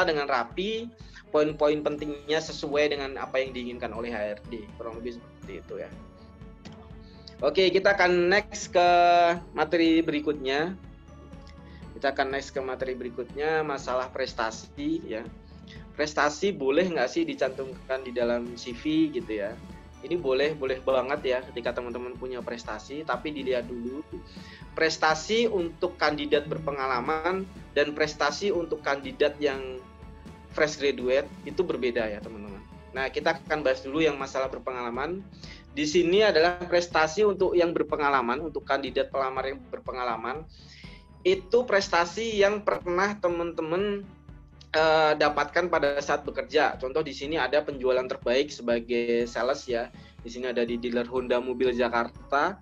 dengan rapi. Poin-poin pentingnya sesuai dengan apa yang diinginkan oleh HRD, kurang lebih seperti itu ya. Oke, kita akan next ke materi berikutnya. Masalah prestasi ya. Prestasi boleh nggak sih dicantumkan di dalam CV gitu ya? Ini boleh banget ya ketika teman-teman punya prestasi, tapi dilihat dulu prestasi untuk kandidat berpengalaman dan prestasi untuk kandidat yang fresh graduate itu berbeda ya teman-teman. Nah, kita akan bahas dulu yang masalah berpengalaman. Di sini adalah prestasi untuk yang berpengalaman, untuk kandidat pelamar yang berpengalaman. Itu prestasi yang pernah teman-teman dapatkan pada saat bekerja. Contoh di sini ada penjualan terbaik sebagai sales ya. Di sini ada di dealer Honda Mobil Jakarta.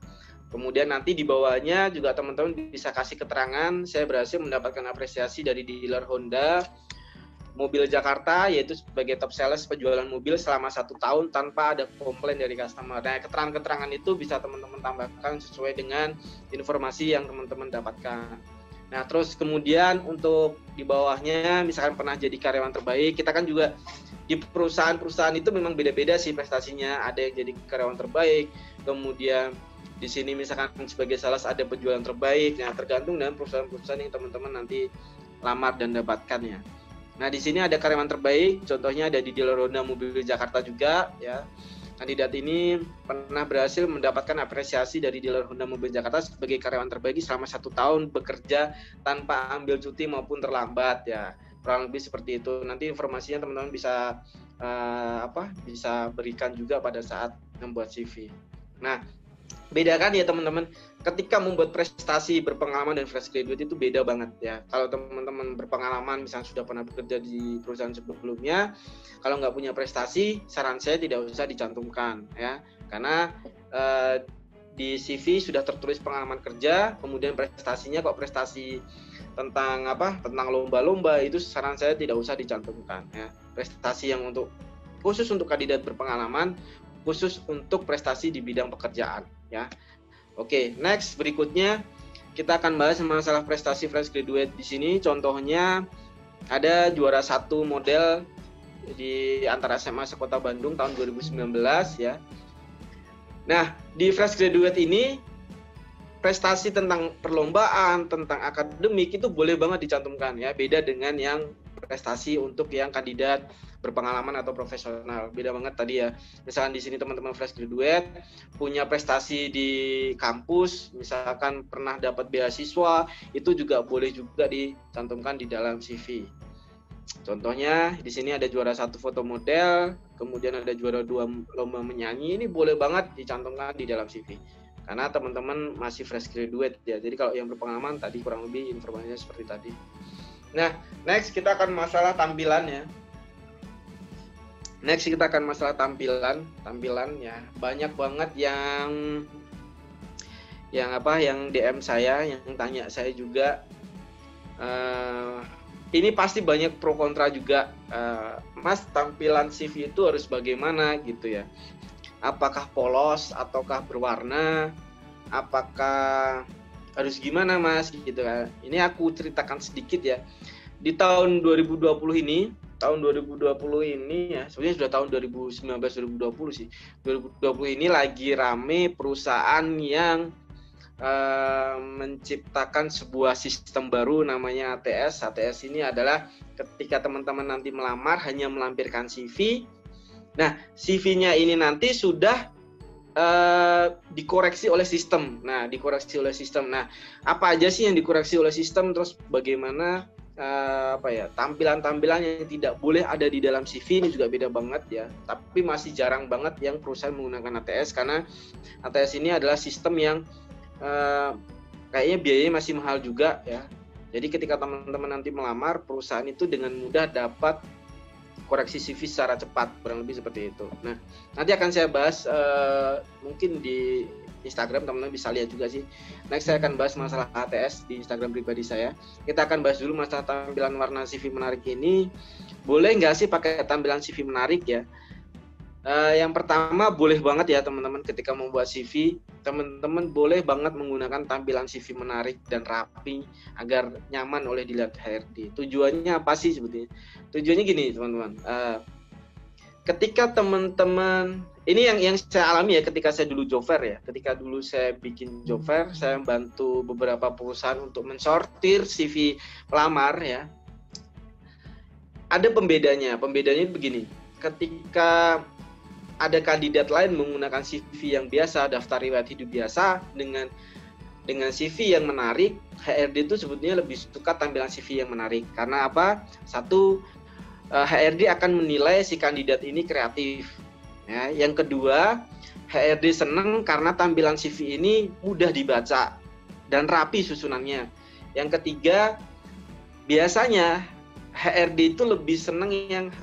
Kemudian nanti di bawahnya juga teman-teman bisa kasih keterangan, saya berhasil mendapatkan apresiasi dari dealer Honda Mobil Jakarta, yaitu sebagai top sales penjualan mobil selama 1 tahun tanpa ada komplain dari customer. Nah, keterangan-keterangan itu bisa teman-teman tambahkan sesuai dengan informasi yang teman-teman dapatkan. Nah, terus kemudian untuk di bawahnya, misalkan pernah jadi karyawan terbaik, kita kan juga di perusahaan-perusahaan itu memang beda-beda sih prestasinya. Ada yang jadi karyawan terbaik, kemudian di sini misalkan sebagai sales ada penjualan terbaik. Nah, tergantung dengan perusahaan-perusahaan yang teman-teman nanti lamar dan dapatkan ya. Nah, di sini ada karyawan terbaik, contohnya ada di dealer Honda Mobil Jakarta juga ya. kandidat ini pernah berhasil mendapatkan apresiasi dari dealer Honda Mobil Jakarta sebagai karyawan terbaik selama 1 tahun bekerja tanpa ambil cuti maupun terlambat ya. Kurang lebih seperti itu. Nanti informasinya teman-teman bisa bisa berikan juga pada saat membuat CV. Nah, bedakan ya teman-teman, ketika membuat prestasi berpengalaman dan fresh graduate itu beda banget ya. Kalau teman-teman berpengalaman misalnya sudah pernah bekerja di perusahaan sebelumnya, kalau nggak punya prestasi, saran saya tidak usah dicantumkan ya, karena di CV sudah tertulis pengalaman kerja, kemudian prestasinya kok prestasi tentang lomba-lomba, itu saran saya tidak usah dicantumkan ya. Prestasi yang khusus untuk kandidat berpengalaman, khusus untuk prestasi di bidang pekerjaan ya. Oke, next berikutnya kita akan bahas masalah prestasi fresh graduate di sini. Contohnya ada juara 1 model di antara SMA sekota Bandung tahun 2019 ya. Nah, di fresh graduate ini prestasi tentang perlombaan, tentang akademik itu boleh banget dicantumkan ya. Beda dengan yang prestasi untuk yang kandidat berpengalaman atau profesional. Beda banget tadi ya. Misalkan di sini teman-teman fresh graduate punya prestasi di kampus, misalkan pernah dapat beasiswa, itu juga boleh juga dicantumkan di dalam CV. Contohnya di sini ada juara 1 foto model, kemudian ada juara 2 lomba menyanyi, ini boleh banget dicantumkan di dalam CV. Karena teman-teman masih fresh graduate ya. Jadi kalau yang berpengalaman tadi kurang lebih informasinya seperti tadi. Nah, next kita akan masalah tampilan ya. Next kita akan masalah tampilan ya. Banyak banget yang DM saya, yang tanya saya juga. Ini pasti banyak pro kontra juga. Mas, tampilan CV itu harus bagaimana gitu ya? Apakah polos ataukah berwarna? Apakah harus gimana Mas gitu kan? Ini aku ceritakan sedikit ya. Di tahun 2020 ini ya, sebenarnya sudah tahun 2019-2020 sih. 2020 ini lagi rame perusahaan yang menciptakan sebuah sistem baru namanya ATS. ATS ini adalah ketika teman-teman nanti melamar hanya melampirkan CV. Nah, CV-nya ini nanti sudah dikoreksi oleh sistem. Nah, apa aja sih yang dikoreksi oleh sistem? Terus bagaimana tampilan-tampilan yang tidak boleh ada di dalam CV, ini juga beda banget ya. Tapi masih jarang banget yang perusahaan menggunakan ATS, karena ATS ini adalah sistem yang kayaknya biayanya masih mahal juga ya. Jadi ketika teman-teman nanti melamar, perusahaan itu dengan mudah dapat koreksi CV secara cepat, kurang lebih seperti itu. Nah, nanti akan saya bahas mungkin di Instagram, teman-teman bisa lihat juga sih. Next saya akan bahas masalah ATS di Instagram pribadi saya. Kita akan bahas dulu masalah tampilan warna CV menarik ini. Boleh nggak sih pakai tampilan CV menarik ya? Yang pertama, boleh banget ya teman-teman, ketika membuat CV, teman-teman boleh banget menggunakan tampilan CV menarik dan rapi agar nyaman oleh dilihat HRD. Tujuannya apa sih sebetulnya? Tujuannya gini teman-teman, ketika teman-teman, ini yang saya alami ya ketika saya dulu job fair ya, ketika dulu saya bikin job fair, saya membantu beberapa perusahaan untuk mensortir CV pelamar ya. Ada pembedanya begini, ketika ada kandidat lain menggunakan CV yang biasa, daftar riwayat hidup biasa, dengan CV yang menarik, HRD itu sebetulnya lebih suka tampilan CV yang menarik. Karena apa? Satu, HRD akan menilai si kandidat ini kreatif. Ya. Yang kedua, HRD senang karena tampilan CV ini mudah dibaca dan rapi susunannya. Yang ketiga, biasanya HRD itu lebih senang yang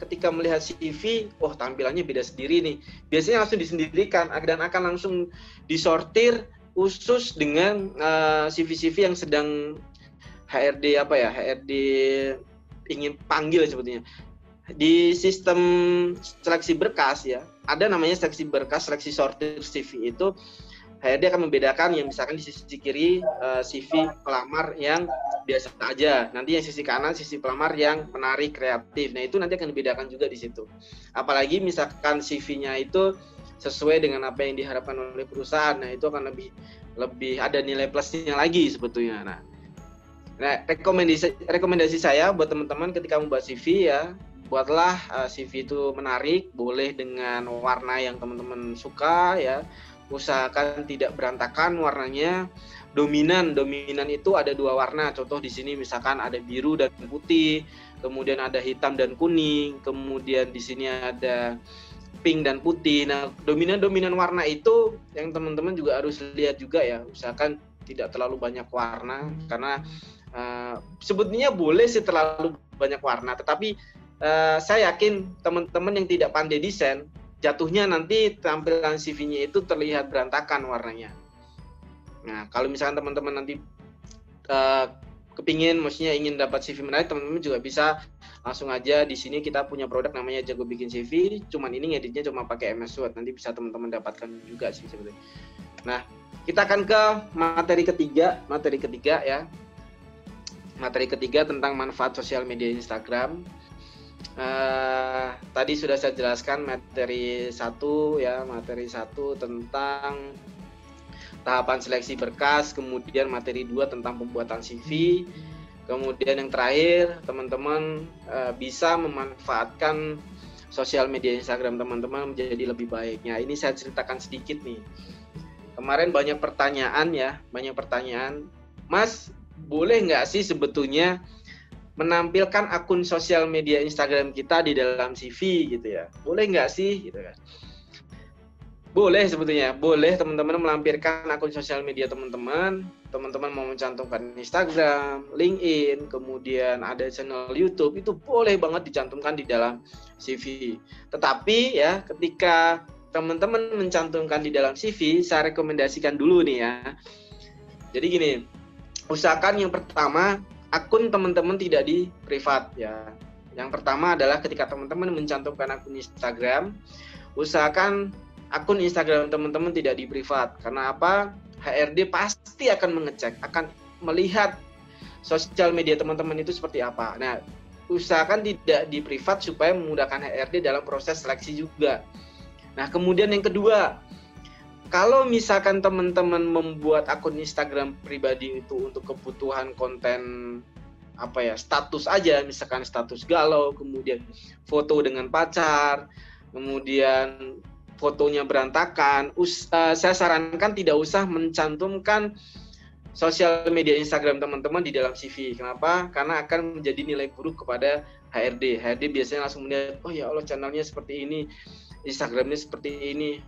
ketika melihat CV, tampilannya beda sendiri nih. Biasanya langsung disendirikan dan akan langsung disortir khusus dengan CV-CV yang sedang HRD ingin panggil sebetulnya. Di sistem seleksi berkas ya, ada namanya seleksi berkas, seleksi sortir CV itu. HRD akan membedakan yang misalkan di sisi kiri CV pelamar yang biasa aja, nanti yang sisi kanan sisi pelamar yang menarik, kreatif. Nah itu nanti akan dibedakan juga di situ. Apalagi misalkan CV-nya itu sesuai dengan apa yang diharapkan oleh perusahaan, nah itu akan lebih ada nilai plusnya lagi sebetulnya. Nah rekomendasi saya buat teman-teman ketika membuat CV ya, buatlah CV itu menarik, boleh dengan warna yang teman-teman suka ya. Usahakan tidak berantakan warnanya. Dominan itu ada 2 warna. Contoh di sini misalkan ada biru dan putih, kemudian ada hitam dan kuning, kemudian di sini ada pink dan putih. Nah, dominan warna itu yang teman-teman juga harus lihat juga ya. Usahakan tidak terlalu banyak warna, karena sebetulnya boleh sih terlalu banyak warna, tetapi saya yakin teman-teman yang tidak pandai desain, jatuhnya nanti tampilan CV-nya itu terlihat berantakan warnanya. Nah, kalau misalkan teman-teman nanti maksudnya ingin dapat CV menarik, teman-teman juga bisa langsung aja di sini kita punya produk namanya Jago Bikin CV. Cuman ini ngeditnya cuma pakai MS Word, nanti bisa teman-teman dapatkan juga sih sebenarnya. Nah, kita akan ke materi ketiga ya. Materi ketiga tentang manfaat sosial media Instagram. Tadi sudah saya jelaskan materi 1 ya, materi 1 tentang tahapan seleksi berkas, kemudian materi 2 tentang pembuatan CV, kemudian yang terakhir teman-teman bisa memanfaatkan sosial media Instagram teman-teman menjadi lebih baik. Ya, ini saya ceritakan sedikit nih. Kemarin banyak pertanyaan, Mas, boleh nggak sih sebetulnya menampilkan akun sosial media Instagram kita di dalam CV gitu ya? Boleh nggak sih gitu kan? Boleh sebetulnya, boleh teman-teman melampirkan akun sosial media teman-teman mau mencantumkan Instagram, LinkedIn, kemudian ada channel YouTube, itu boleh banget dicantumkan di dalam CV. Tetapi ya, ketika teman-teman mencantumkan di dalam CV, saya rekomendasikan dulu nih ya. Jadi gini, usahakan yang pertama, akun teman-teman tidak di privat ya. Yang pertama adalah ketika teman-teman mencantumkan akun Instagram, usahakan akun Instagram teman-teman tidak di privat. Karena apa? HRD pasti akan mengecek, akan melihat sosial media teman-teman itu seperti apa. Nah, usahakan tidak di privat supaya memudahkan HRD dalam proses seleksi juga. Nah, kemudian yang kedua, kalau misalkan teman-teman membuat akun Instagram pribadi itu untuk kebutuhan konten status aja, misalkan status galau, kemudian foto dengan pacar, kemudian fotonya berantakan, saya sarankan tidak usah mencantumkan sosial media Instagram teman-teman di dalam CV. Kenapa? Karena akan menjadi nilai buruk kepada HRD. HRD biasanya langsung melihat, oh ya Allah, channelnya seperti ini, Instagramnya seperti ini,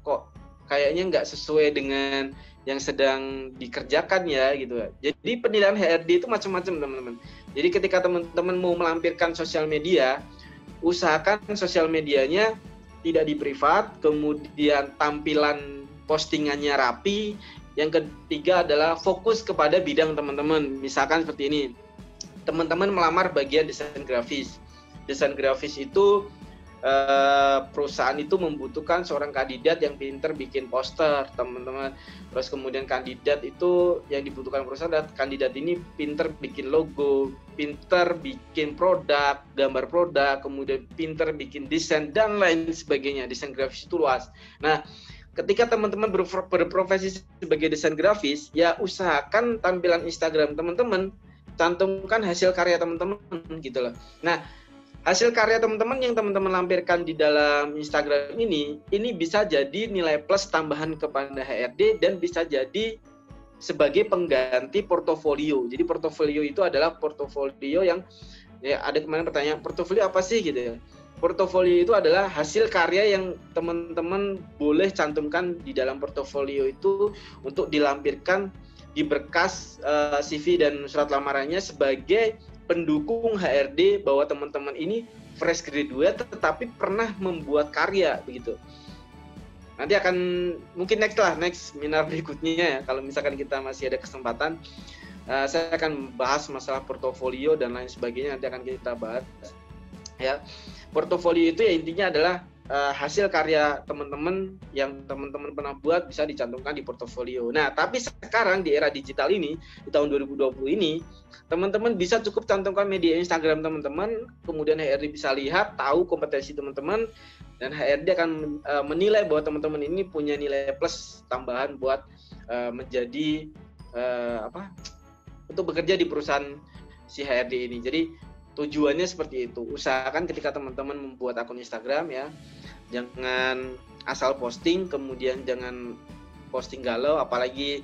kok kayaknya nggak sesuai dengan yang sedang dikerjakan ya gitu. Jadi penilaian HRD itu macam-macam teman-teman. Jadi ketika teman-teman mau melampirkan sosial media, usahakan sosial medianya tidak di privat, kemudian tampilan postingannya rapi. Yang ketiga adalah fokus kepada bidang teman-teman. Misalkan seperti ini, teman-teman melamar bagian desain grafis. Desain grafis itu perusahaan itu membutuhkan seorang kandidat yang pinter bikin poster, teman-teman. Terus kemudian kandidat itu yang dibutuhkan perusahaan adalah kandidat ini pinter bikin logo, pinter bikin produk, gambar produk, kemudian pinter bikin desain dan lain sebagainya. Desain grafis itu luas. Nah, ketika teman-teman berprofesi sebagai desain grafis, ya usahakan tampilan Instagram teman-teman cantumkan hasil karya teman-teman gitu loh. Nah, hasil karya teman-teman yang teman-teman lampirkan di dalam Instagram ini bisa jadi nilai plus tambahan kepada HRD dan bisa jadi sebagai pengganti portofolio. Jadi portofolio itu adalah portofolio yang ya ada kemarin pertanyaan, portofolio apa sih gitu ya. Portofolio itu adalah hasil karya yang teman-teman boleh cantumkan di dalam portofolio itu untuk dilampirkan di berkas CV dan surat lamarannya sebagai pendukung HRD bahwa teman-teman ini fresh graduate tetapi pernah membuat karya begitu. Nanti akan mungkin next seminar berikutnya ya, kalau misalkan kita masih ada kesempatan, saya akan bahas masalah portofolio dan lain sebagainya, nanti akan kita bahas ya. Portofolio itu ya intinya adalah hasil karya teman-teman yang teman-teman pernah buat bisa dicantumkan di portofolio. Nah, tapi sekarang di era digital ini, di tahun 2020 ini, teman-teman bisa cukup cantumkan media Instagram teman-teman, kemudian HRD bisa lihat, tahu kompetensi teman-teman, dan HRD akan menilai bahwa teman-teman ini punya nilai plus tambahan buat menjadi untuk bekerja di perusahaan si HRD ini. Jadi tujuannya seperti itu. Usahakan ketika teman-teman membuat akun Instagram ya, jangan asal posting, kemudian jangan posting galau, apalagi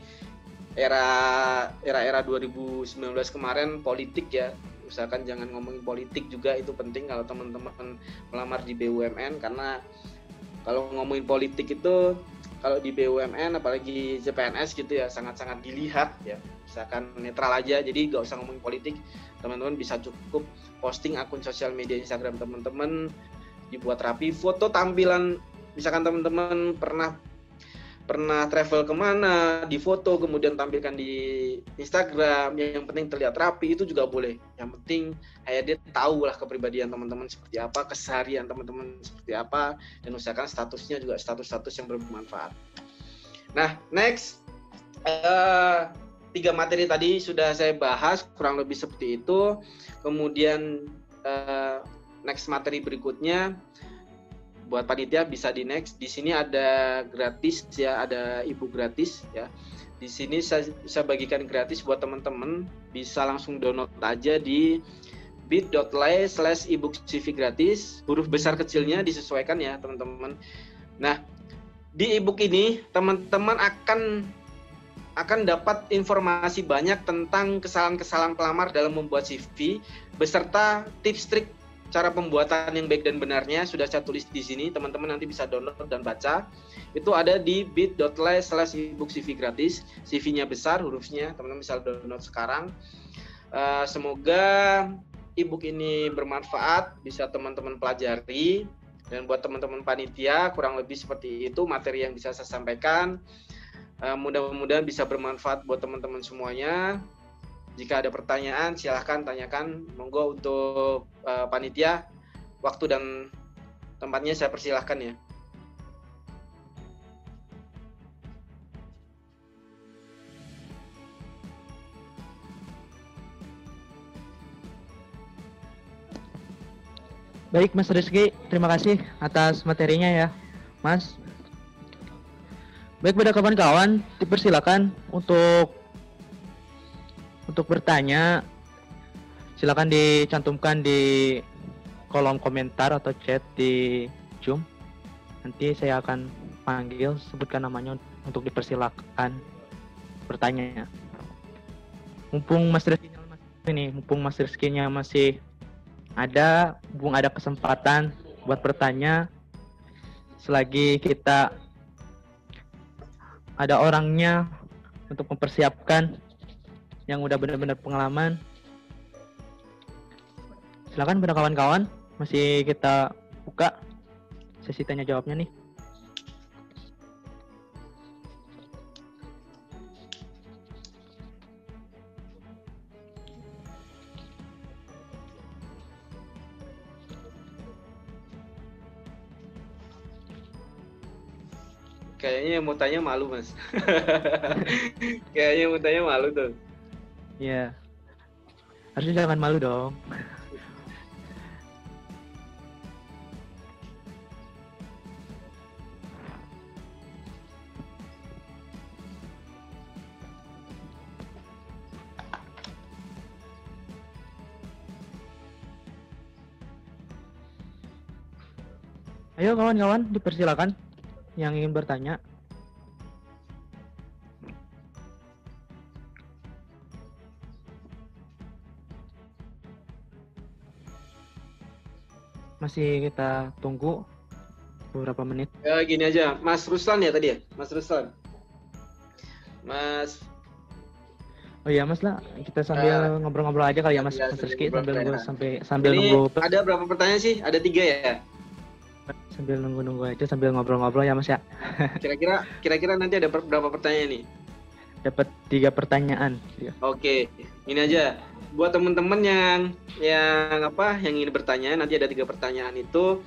era 2019 kemarin politik ya. Usahakan jangan ngomongin politik juga, itu penting kalau teman-teman melamar di BUMN, karena kalau ngomongin politik itu kalau di BUMN apalagi CPNS gitu ya sangat-sangat dilihat ya. Misalkan netral aja, jadi nggak usah ngomongin politik, teman-teman bisa cukup posting akun sosial media Instagram teman-teman, dibuat rapi, foto tampilan, misalkan teman-teman pernah travel kemana, di foto kemudian tampilkan di Instagram, yang penting terlihat rapi, itu juga boleh. Yang penting HRD tahu lah kepribadian teman-teman seperti apa, keseharian teman-teman seperti apa, dan usahakan statusnya juga status-status yang bermanfaat. Nah, next, 3 materi tadi sudah saya bahas, kurang lebih seperti itu. Kemudian next materi berikutnya, buat panitia bisa di next. Di sini ada gratis ya, ada e-book gratis ya. Di sini saya bagikan gratis buat teman-teman, bisa langsung download aja di bit.ly/ebook CV gratis. Huruf besar kecilnya disesuaikan ya teman-teman. Nah, di e-book ini teman-teman akan dapat informasi banyak tentang kesalahan-kesalahan pelamar dalam membuat CV beserta tips trik cara pembuatan yang baik dan benarnya sudah saya tulis di sini, teman-teman nanti bisa download dan baca. Itu ada di bit.ly/ebook CV gratis. CV-nya besar hurufnya, teman-teman bisa download sekarang. Semoga e-book ini bermanfaat, bisa teman-teman pelajari. Dan buat teman-teman panitia, kurang lebih seperti itu materi yang bisa saya sampaikan. Mudah-mudahan bisa bermanfaat buat teman-teman semuanya. Jika ada pertanyaan, silahkan tanyakan. Monggo untuk panitia, waktu dan tempatnya saya persilahkan ya.
Baik Mas Rizky, terima kasih atas materinya ya Mas. Baik, pada kawan-kawan dipersilakan untuk bertanya, silakan dicantumkan di kolom komentar atau chat di Zoom. Nanti saya akan panggil, sebutkan namanya untuk dipersilakan bertanya. Mumpung Mas Rizky-nya masih ada, mumpung ada kesempatan buat bertanya, selagi kita ada orangnya untuk mempersiapkan yang udah benar-benar pengalaman. Silakan pada kawan-kawan, masih kita buka sesi tanya jawabnya nih.
Kayaknya yang mau tanya malu, Mas. Kayaknya yang mau tanya malu tuh.
Iya. Harusnya jangan malu dong. Ayo kawan-kawan, dipersilakan yang ingin bertanya. Masih kita tunggu beberapa menit.
Ya, gini aja, Mas Ruslan ya tadi ya? Mas Ruslan. Mas.
Oh iya Mas lah, kita sambil ngobrol-ngobrol aja kali ya Mas, Mas Rizky, sambil nunggu.
Ada berapa pertanyaan sih? Ada 3 ya?
Sambil nunggu-nunggu aja, sambil ngobrol-ngobrol ya Mas ya.
Kira-kira nanti ada berapa pertanyaan nih?
Dapat 3 pertanyaan.
Oke, ini aja. Buat teman-teman yang ingin bertanya, nanti ada 3 pertanyaan itu.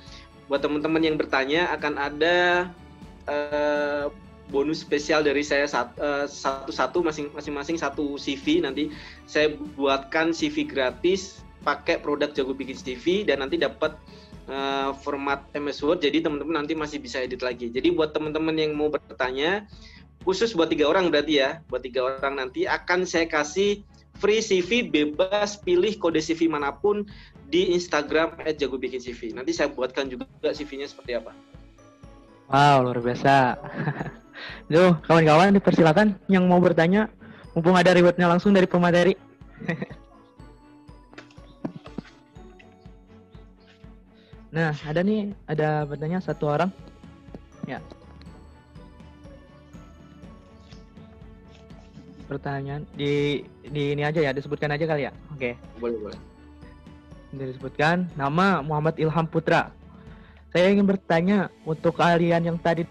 Buat teman-teman yang bertanya akan ada bonus spesial dari saya satu-satu masing-masing 1 CV. Nanti saya buatkan CV gratis pakai produk Jago Bikin CV dan nanti dapat format MS Word, jadi teman-teman nanti masih bisa edit lagi. Jadi buat teman-teman yang mau bertanya, khusus buat 3 orang berarti ya, buat 3 orang nanti akan saya kasih free CV bebas, pilih kode CV manapun di Instagram @jagobikincv. Nanti saya buatkan juga CV-nya seperti apa.
Wow, luar biasa. Duh, kawan-kawan dipersilakan yang mau bertanya, mumpung ada rewardnya langsung dari pemateri. Nah, ada bertanya satu orang. Ya. Pertanyaan di ini aja ya, disebutkan aja kali ya. Oke.
Boleh.
Disebutkan nama Muhammad Ilham Putra. Saya ingin bertanya untuk kalian yang tadi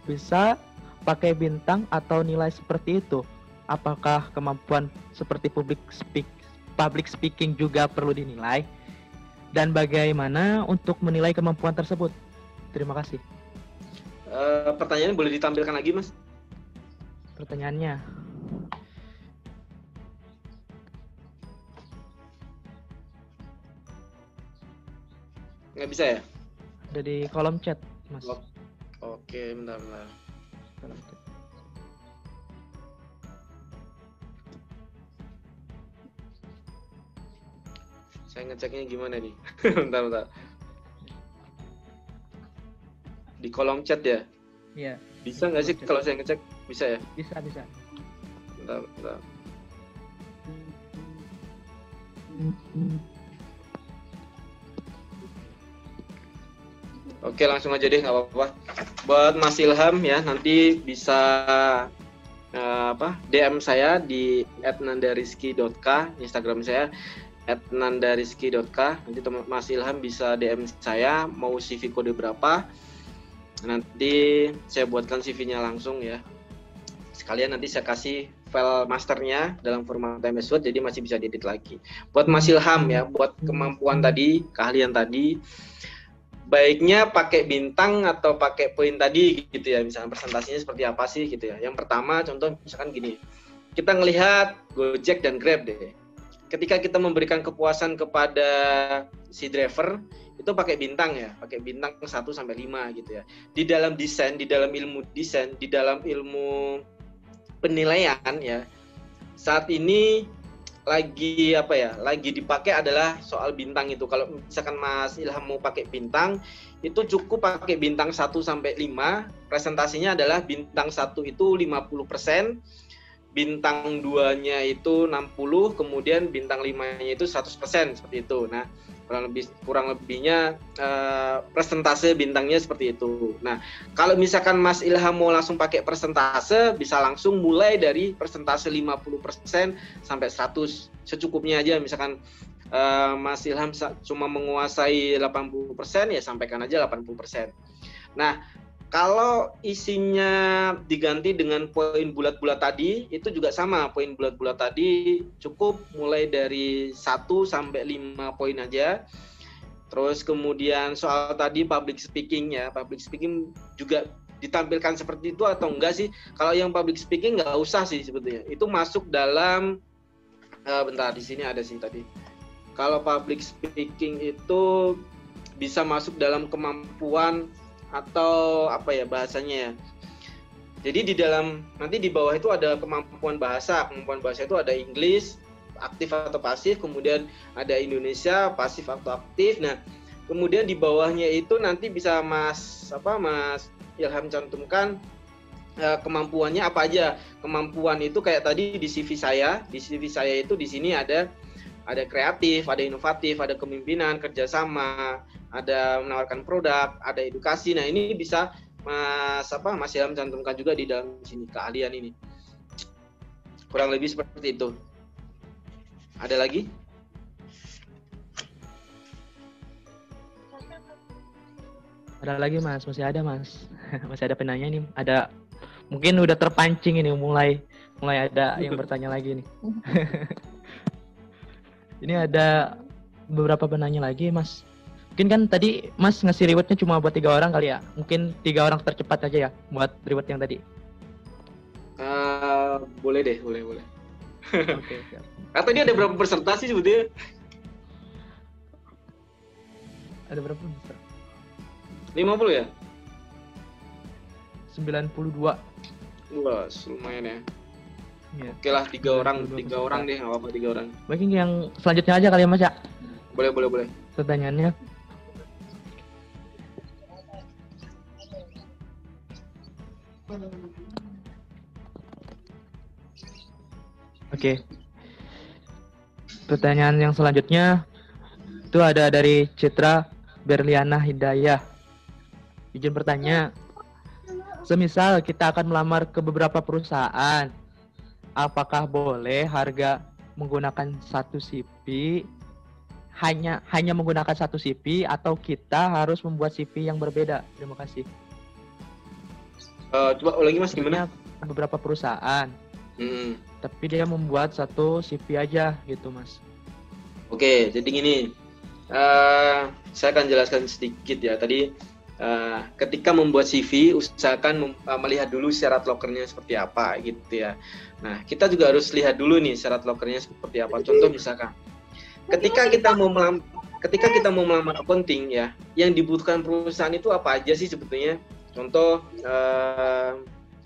bisa pakai bintang atau nilai seperti itu, apakah kemampuan seperti public speaking juga perlu dinilai? Dan bagaimana untuk menilai kemampuan tersebut? Terima kasih.
Pertanyaan boleh ditampilkan lagi, Mas?
Pertanyaannya.
Nggak bisa ya?
Ada di kolom chat, Mas.
Oke, bentar. Saya ngeceknya gimana nih? Bentar. Di kolom chat ya?
Iya.
Bisa nggak sih kalau saya ngecek? Bisa ya?
Bisa.
Bentar. Oke, langsung aja deh, nggak apa-apa. Buat Mas Ilham ya, nanti bisa DM saya di @nandariski.k, Instagram saya @nandariski.k. Nanti Mas Ilham bisa DM saya mau CV kode berapa. Nanti saya buatkan CV-nya langsung ya. Sekalian nanti saya kasih file masternya dalam format MS Word, jadi masih bisa diedit lagi. Buat Mas Ilham ya, buat kemampuan tadi, keahlian tadi, baiknya pakai bintang atau pakai poin tadi gitu ya, misalnya presentasinya seperti apa sih gitu ya. Yang pertama contoh misalkan gini, kita ngelihat Gojek dan Grab deh. Ketika kita memberikan kepuasan kepada si driver, itu pakai bintang ya, pakai bintang 1 sampai 5 gitu ya. Di dalam desain, di dalam ilmu desain, di dalam ilmu penilaian ya, saat ini lagi dipakai adalah soal bintang itu. Kalau misalkan Mas Ilham mau pakai bintang, itu cukup pakai bintang 1 sampai 5. Presentasinya adalah bintang 1 itu 50%, bintang 2-nya itu 60, kemudian bintang 5-nya itu 100%, seperti itu. Nah, kurang lebihnya persentase bintangnya seperti itu. Nah, kalau misalkan Mas Ilham mau langsung pakai persentase, bisa langsung mulai dari persentase 50% sampai 100, secukupnya aja. Misalkan Mas Ilham cuma menguasai 80%, ya sampaikan aja 80%. Nah, kalau isinya diganti dengan poin bulat-bulat tadi, itu juga sama. Poin bulat-bulat tadi cukup mulai dari 1 sampai 5 poin aja. Terus kemudian soal tadi public speaking ya. Public speaking juga ditampilkan seperti itu atau enggak sih? Kalau yang public speaking nggak usah sih sebetulnya. Itu masuk dalam, bentar, di sini ada sih tadi. Kalau public speaking itu bisa masuk dalam kemampuan atau apa ya bahasanya ya. Jadi di dalam, nanti di bawah itu ada kemampuan bahasa. Kemampuan bahasa itu ada English, aktif atau pasif, kemudian ada Indonesia, pasif atau aktif. Nah, kemudian di bawahnya itu nanti bisa Mas Ilham cantumkan kemampuannya apa aja. Kemampuan itu kayak tadi di CV saya. Di CV saya itu di sini ada kreatif, ada inovatif, ada kepemimpinan, kerjasama, ada menawarkan produk, ada edukasi. Nah, ini bisa Mas Ilham cantumkan juga di dalam sini keahlian ini. Kurang lebih seperti itu. Ada lagi?
Ada lagi, Mas. Masih ada, Mas. Masih ada penanya nih. Ada, mungkin udah terpancing ini, mulai ada yang bertanya lagi nih. Ini ada beberapa penanya lagi, Mas. Mungkin kan tadi Mas ngasih rewardnya cuma buat 3 orang kali ya. Mungkin 3 orang tercepat aja ya buat reward yang tadi.
Boleh deh, boleh.
Oke, siap.
Atau dia ada berapa peserta sih sebetulnya?
Ada berapa peserta?
50 ya?
92.
Wah, lumayan ya.
Ya.
Oke lah, 3 orang deh, nggak apa-apa 3 orang.
Mungkin yang selanjutnya aja kali ya Mas ya.
Boleh.
Pertanyaannya. Oke. Pertanyaan yang selanjutnya itu ada dari Citra Berliana Hidayah. Izin bertanya, semisal kita akan melamar ke beberapa perusahaan, apakah boleh harga menggunakan satu CV hanya menggunakan satu CV atau kita harus membuat CV yang berbeda? Terima kasih.
Coba lagi Mas, gimana?
Beberapa perusahaan, tapi dia membuat satu CV aja gitu Mas.
Oke, jadi gini, saya akan jelaskan sedikit ya. Tadi ketika membuat CV, usahakan melihat dulu syarat lokernya seperti apa gitu ya. Nah, kita juga harus lihat dulu nih syarat lokernya seperti apa. Contoh misalkan, ketika kita mau melamar accounting ya, yang dibutuhkan perusahaan itu apa aja sih sebetulnya? Contoh,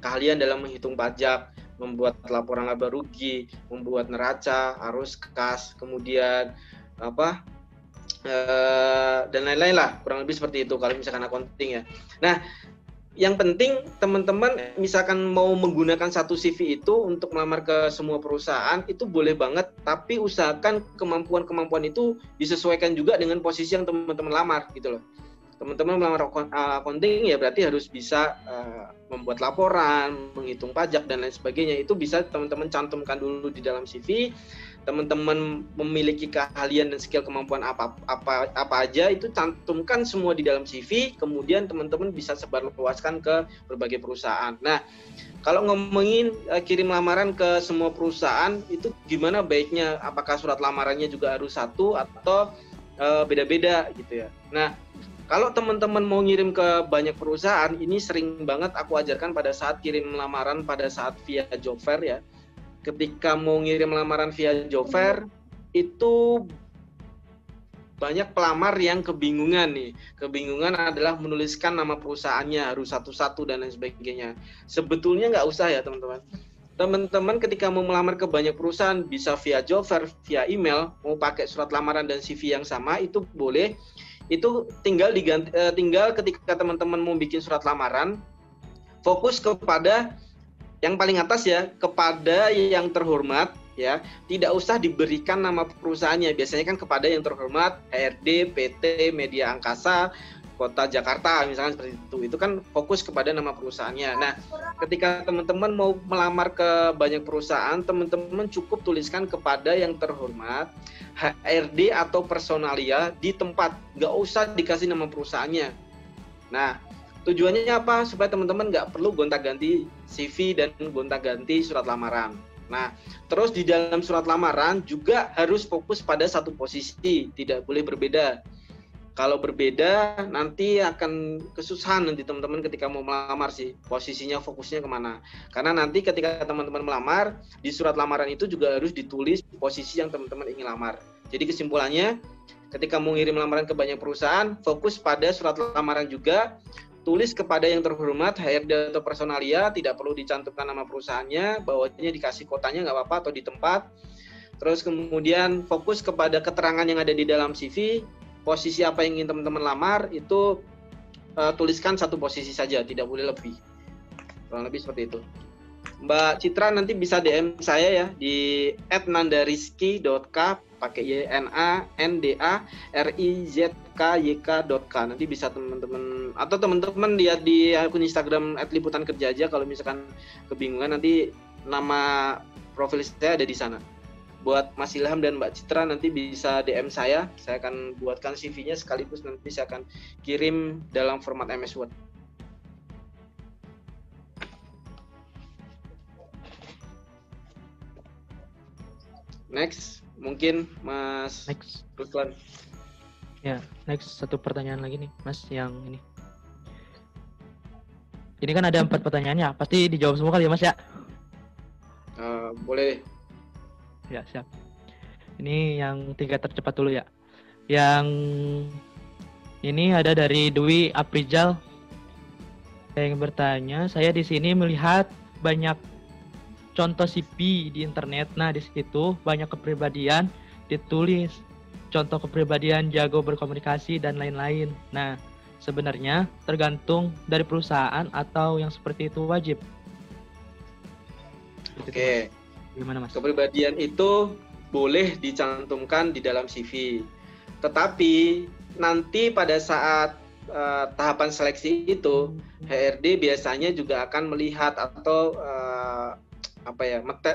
keahlian dalam menghitung pajak, membuat laporan laba rugi, membuat neraca, arus kas, kemudian dan lain-lain lah, kurang lebih seperti itu kalau misalkan accounting ya. Nah, yang penting teman-teman misalkan mau menggunakan satu CV itu untuk melamar ke semua perusahaan itu boleh banget, tapi usahakan kemampuan itu disesuaikan juga dengan posisi yang teman-teman lamar gitu loh. Teman-teman melamar accounting ya berarti harus bisa membuat laporan, menghitung pajak dan lain sebagainya. Itu bisa teman-teman cantumkan dulu di dalam CV. Teman-teman memiliki keahlian dan skill kemampuan apa aja itu cantumkan semua di dalam CV, kemudian teman-teman bisa sebarluaskan ke berbagai perusahaan. Nah, kalau ngomongin kirim lamaran ke semua perusahaan itu gimana baiknya? Apakah surat lamarannya juga harus satu atau beda-beda gitu ya? Nah, kalau teman-teman mau ngirim ke banyak perusahaan, ini sering banget aku ajarkan pada saat kirim lamaran pada saat via job fair ya. Ketika mau ngirim lamaran via job fair, itu banyak pelamar yang kebingungan nih. Kebingungan adalah menuliskan nama perusahaannya, harus satu-satu dan lain sebagainya. Sebetulnya nggak usah ya teman-teman. Teman-teman ketika mau melamar ke banyak perusahaan, bisa via job fair, via email, mau pakai surat lamaran dan CV yang sama, itu boleh. Itu tinggal diganti, tinggal ketika teman-teman mau bikin surat lamaran, fokus kepada yang paling atas ya, kepada yang terhormat ya, tidak usah diberikan nama perusahaannya. Biasanya kan kepada yang terhormat HRD, PT, Media Angkasa, Kota Jakarta misalkan seperti itu. Itu kan fokus kepada nama perusahaannya. Nah, ketika teman-teman mau melamar ke banyak perusahaan, teman-teman cukup tuliskan kepada yang terhormat HRD atau personalia di tempat, nggak usah dikasih nama perusahaannya. Nah, tujuannya apa? Supaya teman-teman nggak perlu gonta-ganti CV dan gonta-ganti surat lamaran. Nah, terus di dalam surat lamaran juga harus fokus pada satu posisi, tidak boleh berbeda. Kalau berbeda, nanti akan kesusahan nanti teman-teman ketika mau melamar sih, posisinya fokusnya kemana. Karena nanti ketika teman-teman melamar, di surat lamaran itu juga harus ditulis posisi yang teman-teman ingin lamar. Jadi kesimpulannya, ketika mau ngirim lamaran ke banyak perusahaan, fokus pada surat lamaran juga, tulis kepada yang terhormat HRD atau personalia, tidak perlu dicantumkan nama perusahaannya, bawahnya dikasih kotanya nggak apa-apa atau di tempat. Terus kemudian fokus kepada keterangan yang ada di dalam CV, posisi apa yang ingin teman-teman lamar itu tuliskan satu posisi saja, tidak boleh lebih. Kurang lebih seperti itu. Mbak Citra nanti bisa DM saya ya di @nandariski.k pakai YNANDARIZKYK.k. Nanti bisa teman-teman atau teman-teman lihat di akun Instagram @liputankerja aja kalau misalkan kebingungan, nanti nama profil saya ada di sana. Buat Mas Ilham dan Mbak Citra nanti bisa DM saya akan buatkan CV-nya sekaligus nanti saya akan kirim dalam format MS Word. Next, mungkin Mas Ruslan.
Ya, next satu pertanyaan lagi nih, Mas, yang ini. Ini kan ada 4 pertanyaannya, pasti dijawab semua kali ya, Mas ya?
Boleh.
Ya, siap. Ini yang 3 tercepat dulu ya. Yang ini ada dari Dwi Aprijal yang bertanya, saya di sini melihat banyak contoh CV di internet. Nah, di situ banyak kepribadian ditulis. Contoh kepribadian jago berkomunikasi dan lain-lain. Nah, sebenarnya tergantung dari perusahaan atau yang seperti itu wajib.
Oke.
Gimana, Mas?
Kepribadian itu boleh dicantumkan di dalam CV. Tetapi nanti pada saat tahapan seleksi itu, HRD biasanya juga akan melihat atau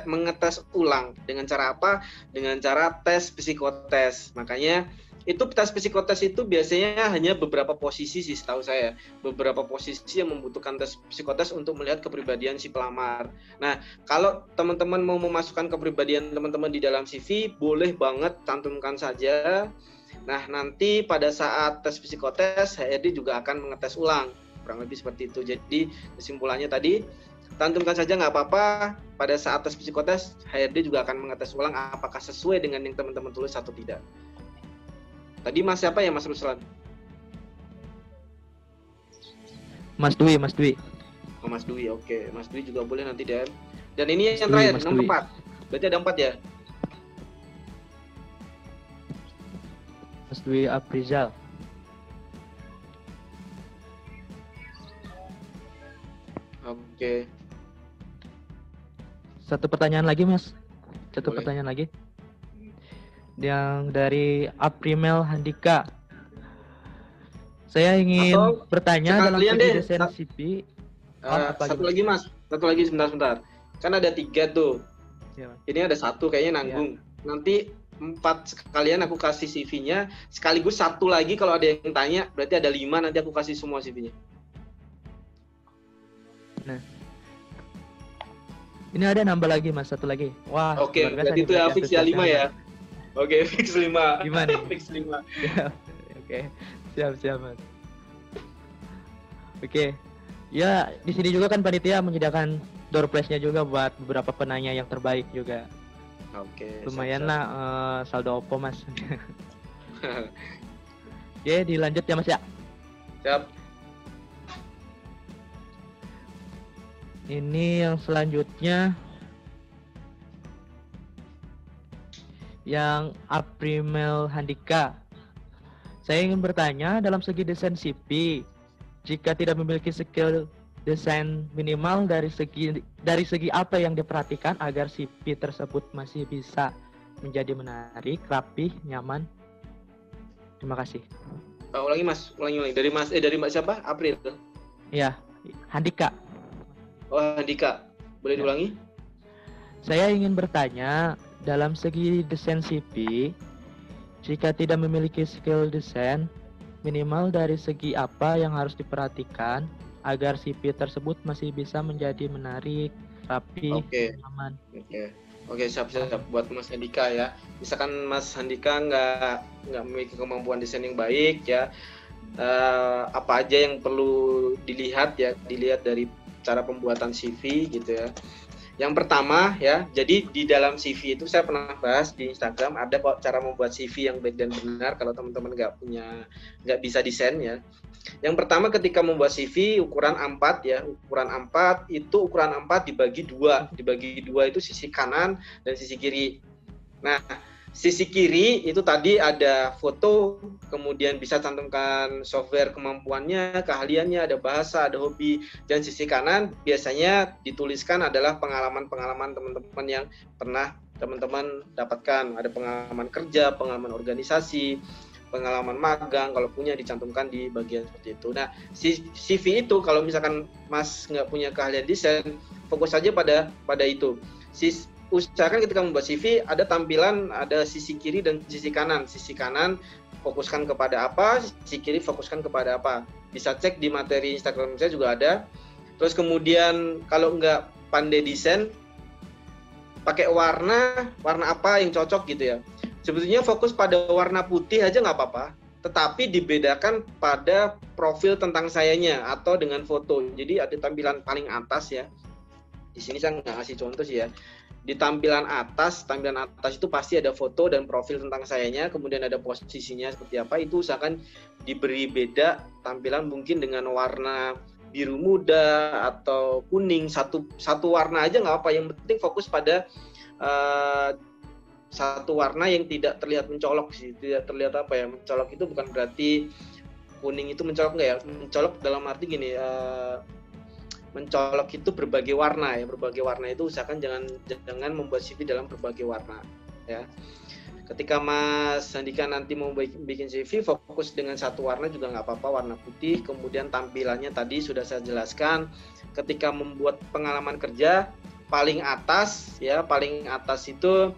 mengetes ulang. Dengan cara apa? Dengan cara tes psikotes. Makanya itu tes psikotes itu biasanya hanya beberapa posisi sih setahu saya. Beberapa posisi yang membutuhkan tes psikotes untuk melihat kepribadian si pelamar. Nah, kalau teman-teman mau memasukkan kepribadian teman-teman di dalam CV, boleh banget cantumkan saja. Nah, nanti pada saat tes psikotes, HRD juga akan mengetes ulang. Kurang lebih seperti itu. Jadi, kesimpulannya tadi, cantumkan saja nggak apa-apa. Pada saat tes psikotes, HRD juga akan mengetes ulang apakah sesuai dengan yang teman-teman tulis atau tidak. Tadi Mas siapa ya, Mas Ruslan?
Mas Dwi, Mas Dwi.
Oh, Mas Dwi, oke. Mas Dwi juga boleh nanti DM. Dan ini yang terakhir, nomor 4. Berarti ada 4 ya?
Mas Dwi Aprizal.
Oke.
Satu pertanyaan lagi, Mas. Satu
Boleh.
pertanyaan lagi. Yang dari Aprimel Handika. Saya ingin bertanya dalam segi desain CV.
Satu lagi, Mas. Satu lagi sebentar. Kan ada 3 tuh.
Ya,
ini ada 1 kayaknya nanggung. Nanti 4 sekalian aku kasih CV-nya. Sekaligus 1 lagi kalau ada yang tanya. Berarti ada 5, nanti aku kasih semua CV-nya.
Nah. Ini ada nambah lagi, Mas. 1 lagi. Wah,
oke, berarti itu ya fix ya 5 ya. Oke, fix 5.
Gimana?
Fix 5.
Oke, siap, Mas. Oke. Ya, di sini juga kan panitia menyediakan door prize-nya juga buat beberapa penanya yang terbaik juga.
Oke.
Lumayan lah saldo Oppo, Mas. Oke, dilanjut ya, Mas ya.
Siap.
Ini yang selanjutnya yang Aprimel Handika. Saya ingin bertanya dalam segi desain CV, jika tidak memiliki skill desain minimal dari segi apa yang diperhatikan agar CV tersebut masih bisa menjadi menarik, rapih, nyaman. Terima kasih.
Ulangi, Mas. Ulangi. Dari Mbak siapa? April.
Ya, Handika.
Oh, Handika. Boleh diulangi?
Saya ingin bertanya, dalam segi desain CV, jika tidak memiliki skill desain, minimal dari segi apa yang harus diperhatikan agar CV tersebut masih bisa menjadi menarik, rapi, nyaman.
Oke, siap buat Mas Handika ya. Misalkan Mas Handika nggak memiliki kemampuan desain yang baik ya, apa aja yang perlu dilihat dari cara pembuatan CV gitu ya. Yang pertama ya, jadi di dalam CV itu saya pernah bahas di Instagram, ada kok cara membuat CV yang baik dan benar kalau teman-teman nggak bisa desain ya. Yang pertama ketika membuat CV ukuran A4 ya, ukuran A4 itu ukuran A4 dibagi 2 itu sisi kanan dan sisi kiri. Nah, sisi kiri itu tadi ada foto, kemudian bisa cantumkan software kemampuannya, keahliannya, ada bahasa, ada hobi. Dan sisi kanan biasanya dituliskan adalah pengalaman-pengalaman teman-teman yang pernah teman-teman dapatkan. Ada pengalaman kerja, pengalaman organisasi, pengalaman magang, kalau punya dicantumkan di bagian seperti itu. Nah, CV itu kalau misalkan Mas nggak punya keahlian desain, fokus saja pada itu. Usahakan ketika membuat CV ada tampilan, ada sisi kiri dan sisi kanan. Sisi kanan fokuskan kepada apa, sisi kiri fokuskan kepada apa. Bisa cek di materi Instagram saya juga ada. Terus kemudian kalau nggak pandai desain, pakai warna apa yang cocok gitu ya. Sebetulnya fokus pada warna putih aja nggak apa-apa, tetapi dibedakan pada profil tentang sayanya atau dengan foto. Jadi ada tampilan paling atas ya. Di sini saya nggak ngasih contoh sih ya. Di tampilan atas itu pasti ada foto dan profil tentang sayanya, kemudian ada posisinya seperti apa, itu usahakan diberi beda tampilan mungkin dengan warna biru muda atau kuning, satu warna aja nggak apa, yang penting fokus pada satu warna yang tidak terlihat mencolok sih, tidak terlihat apa ya, mencolok itu bukan berarti kuning itu mencolok nggak ya, mencolok dalam arti gini, mencolok itu berbagai warna ya, berbagai warna itu usahakan jangan membuat CV dalam berbagai warna ya. Ketika Mas Handika nanti mau bikin CV, fokus dengan satu warna juga nggak apa-apa, warna putih. Kemudian tampilannya tadi sudah saya jelaskan. Ketika membuat pengalaman kerja, paling atas itu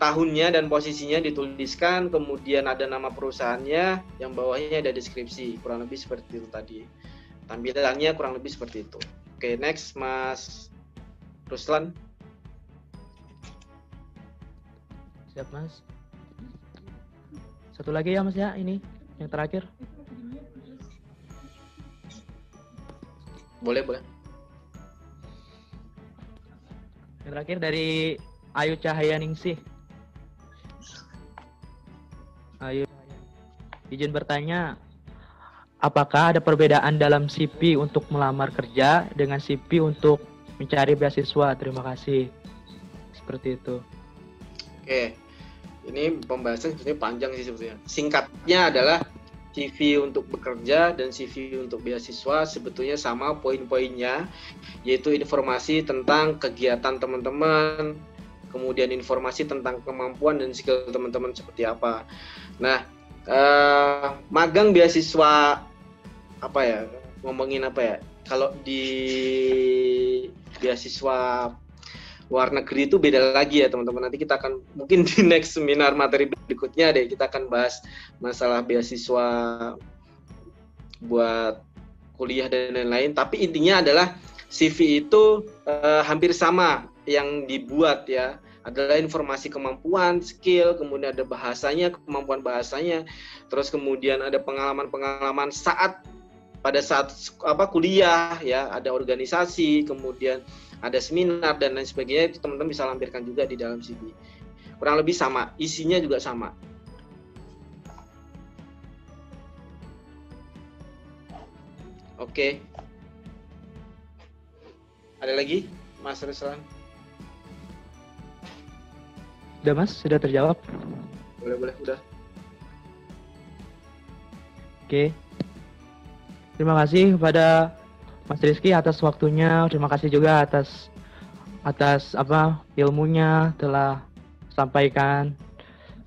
tahunnya dan posisinya dituliskan, kemudian ada nama perusahaannya, yang bawahnya ada deskripsi, kurang lebih seperti itu tadi. Tampilannya kurang lebih seperti itu. Oke, next Mas Ruslan.
Siap Mas. Satu lagi ya Mas ya, ini yang terakhir.
Boleh.
Yang terakhir dari Ayu Cahyaningsih. Ayu, izin bertanya, apakah ada perbedaan dalam CV untuk melamar kerja dengan CV untuk mencari beasiswa? Terima kasih. Seperti itu.
Oke. Ini pembahasan sebetulnya panjang sih sebetulnya. Singkatnya adalah CV untuk bekerja dan CV untuk beasiswa sebetulnya sama poin-poinnya, yaitu informasi tentang kegiatan teman-teman, kemudian informasi tentang kemampuan dan skill teman-teman seperti apa. Nah, magang beasiswa apa ya? Ngomongin apa ya? Kalau di beasiswa luar negeri itu beda lagi ya teman-teman. Nanti kita akan mungkin di next seminar materi berikutnya deh, kita akan bahas masalah beasiswa buat kuliah dan lain-lain. Tapi intinya adalah CV itu hampir sama yang dibuat ya. Adalah informasi kemampuan, skill, kemudian ada bahasanya, kemampuan bahasanya, terus kemudian ada pengalaman-pengalaman pada saat kuliah ya, ada organisasi, kemudian ada seminar dan lain sebagainya, itu teman-teman bisa lampirkan juga di dalam CV. Kurang lebih sama, isinya juga sama. Oke. Ada lagi, Mas Ruslan?
Udah Mas, sudah terjawab?
Boleh, udah.
Oke. Terima kasih kepada Mas Rizky atas waktunya. Terima kasih juga atas ilmunya telah sampaikan.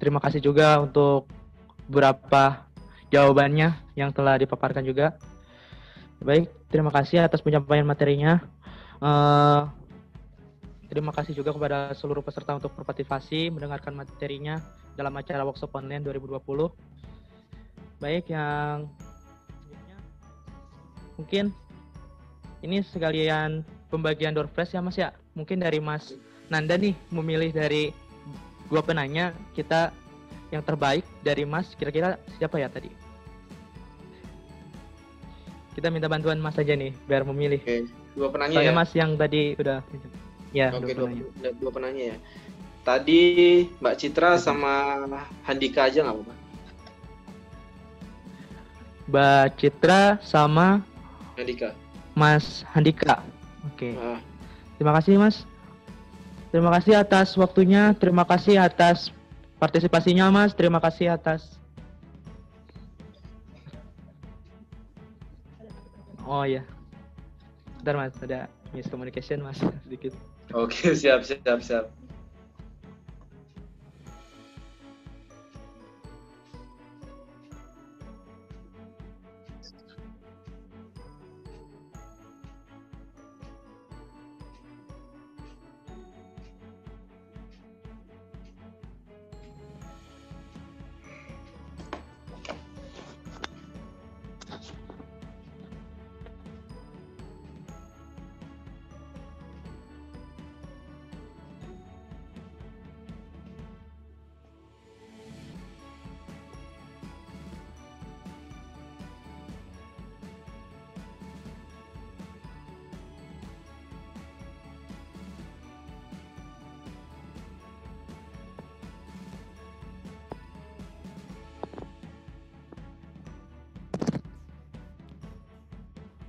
Terima kasih juga untuk beberapa jawabannya yang telah dipaparkan juga. Baik, terima kasih atas penyampaian materinya. Terima kasih juga kepada seluruh peserta untuk berpartisipasi mendengarkan materinya dalam acara workshop online 2020. Baik, yang mungkin ini sekalian pembagian door prize ya Mas ya. Mungkin dari Mas Nanda nih memilih dari 2 penanya, kita yang terbaik dari Mas, kira-kira siapa ya tadi? Kita minta bantuan Mas aja nih biar memilih.
Oke, 2 penanya.
Soalnya
ya?
Mas yang tadi udah ya.
Oke, 2 penanya ya. Tadi Mbak Citra sama Handika aja nggak apa-apa?
Mbak Citra sama
Handika.
Mas Handika. Oke. Terima kasih Mas. Terima kasih atas waktunya. Terima kasih atas partisipasinya Mas. Terima kasih atas. Oh ya. Bentar Mas, ada miscommunication Mas sedikit.
Oke, siap.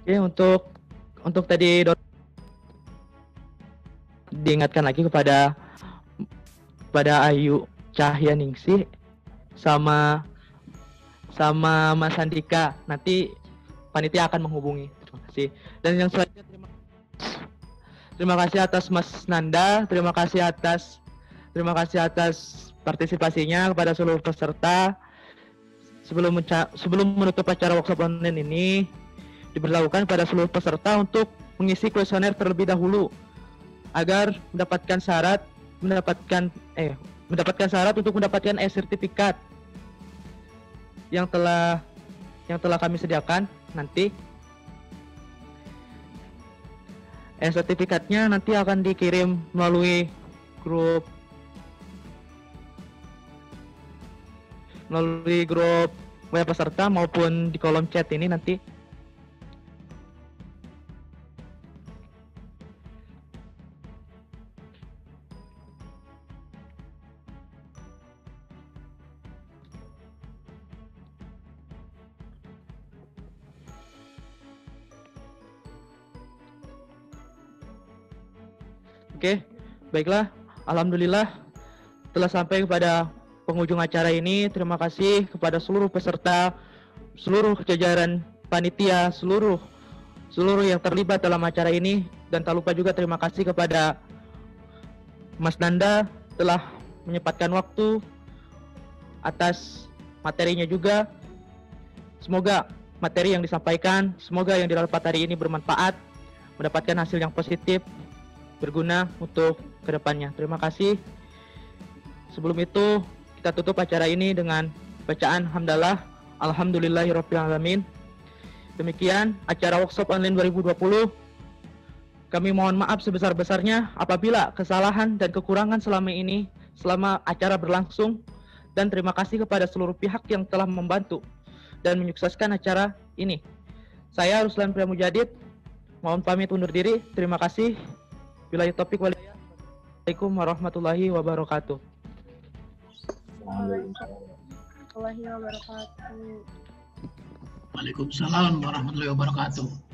Oke, untuk tadi diingatkan lagi kepada Ayu Cahyaningsih sama Mas Andika, nanti panitia akan menghubungi. Terima kasih. Dan yang selanjutnya terima kasih atas Mas Nanda, terima kasih atas partisipasinya kepada seluruh peserta. Sebelum menutup acara workshop online ini, diberlakukan pada seluruh peserta untuk mengisi kuesioner terlebih dahulu agar mendapatkan syarat untuk mendapatkan e-sertifikat yang telah kami sediakan. Nanti sertifikatnya nanti akan dikirim melalui grup web peserta maupun di kolom chat ini nanti. Oke, baiklah. Alhamdulillah telah sampai kepada penghujung acara ini. Terima kasih kepada seluruh peserta, seluruh jajaran panitia, seluruh yang terlibat dalam acara ini. Dan tak lupa juga terima kasih kepada Mas Nanda telah menyempatkan waktu atas materinya juga. Semoga materi yang disampaikan, semoga yang didapat hari ini bermanfaat, mendapatkan hasil yang positif, berguna untuk kedepannya. Terima kasih. Sebelum itu kita tutup acara ini dengan bacaan hamdalah. Alhamdulillahirabbil alamin. Demikian acara workshop online 2020. Kami mohon maaf sebesar-besarnya apabila kesalahan dan kekurangan selama acara berlangsung, dan terima kasih kepada seluruh pihak yang telah membantu dan menyukseskan acara ini. Saya Ruslan Priamujadid mohon pamit undur diri. Terima kasih. Billahi taufiq wal hidayah. Assalamualaikum warahmatullahi wabarakatuh.
Waalaikumsalam warahmatullahi wabarakatuh.
Waalaikumsalam warahmatullahi wabarakatuh.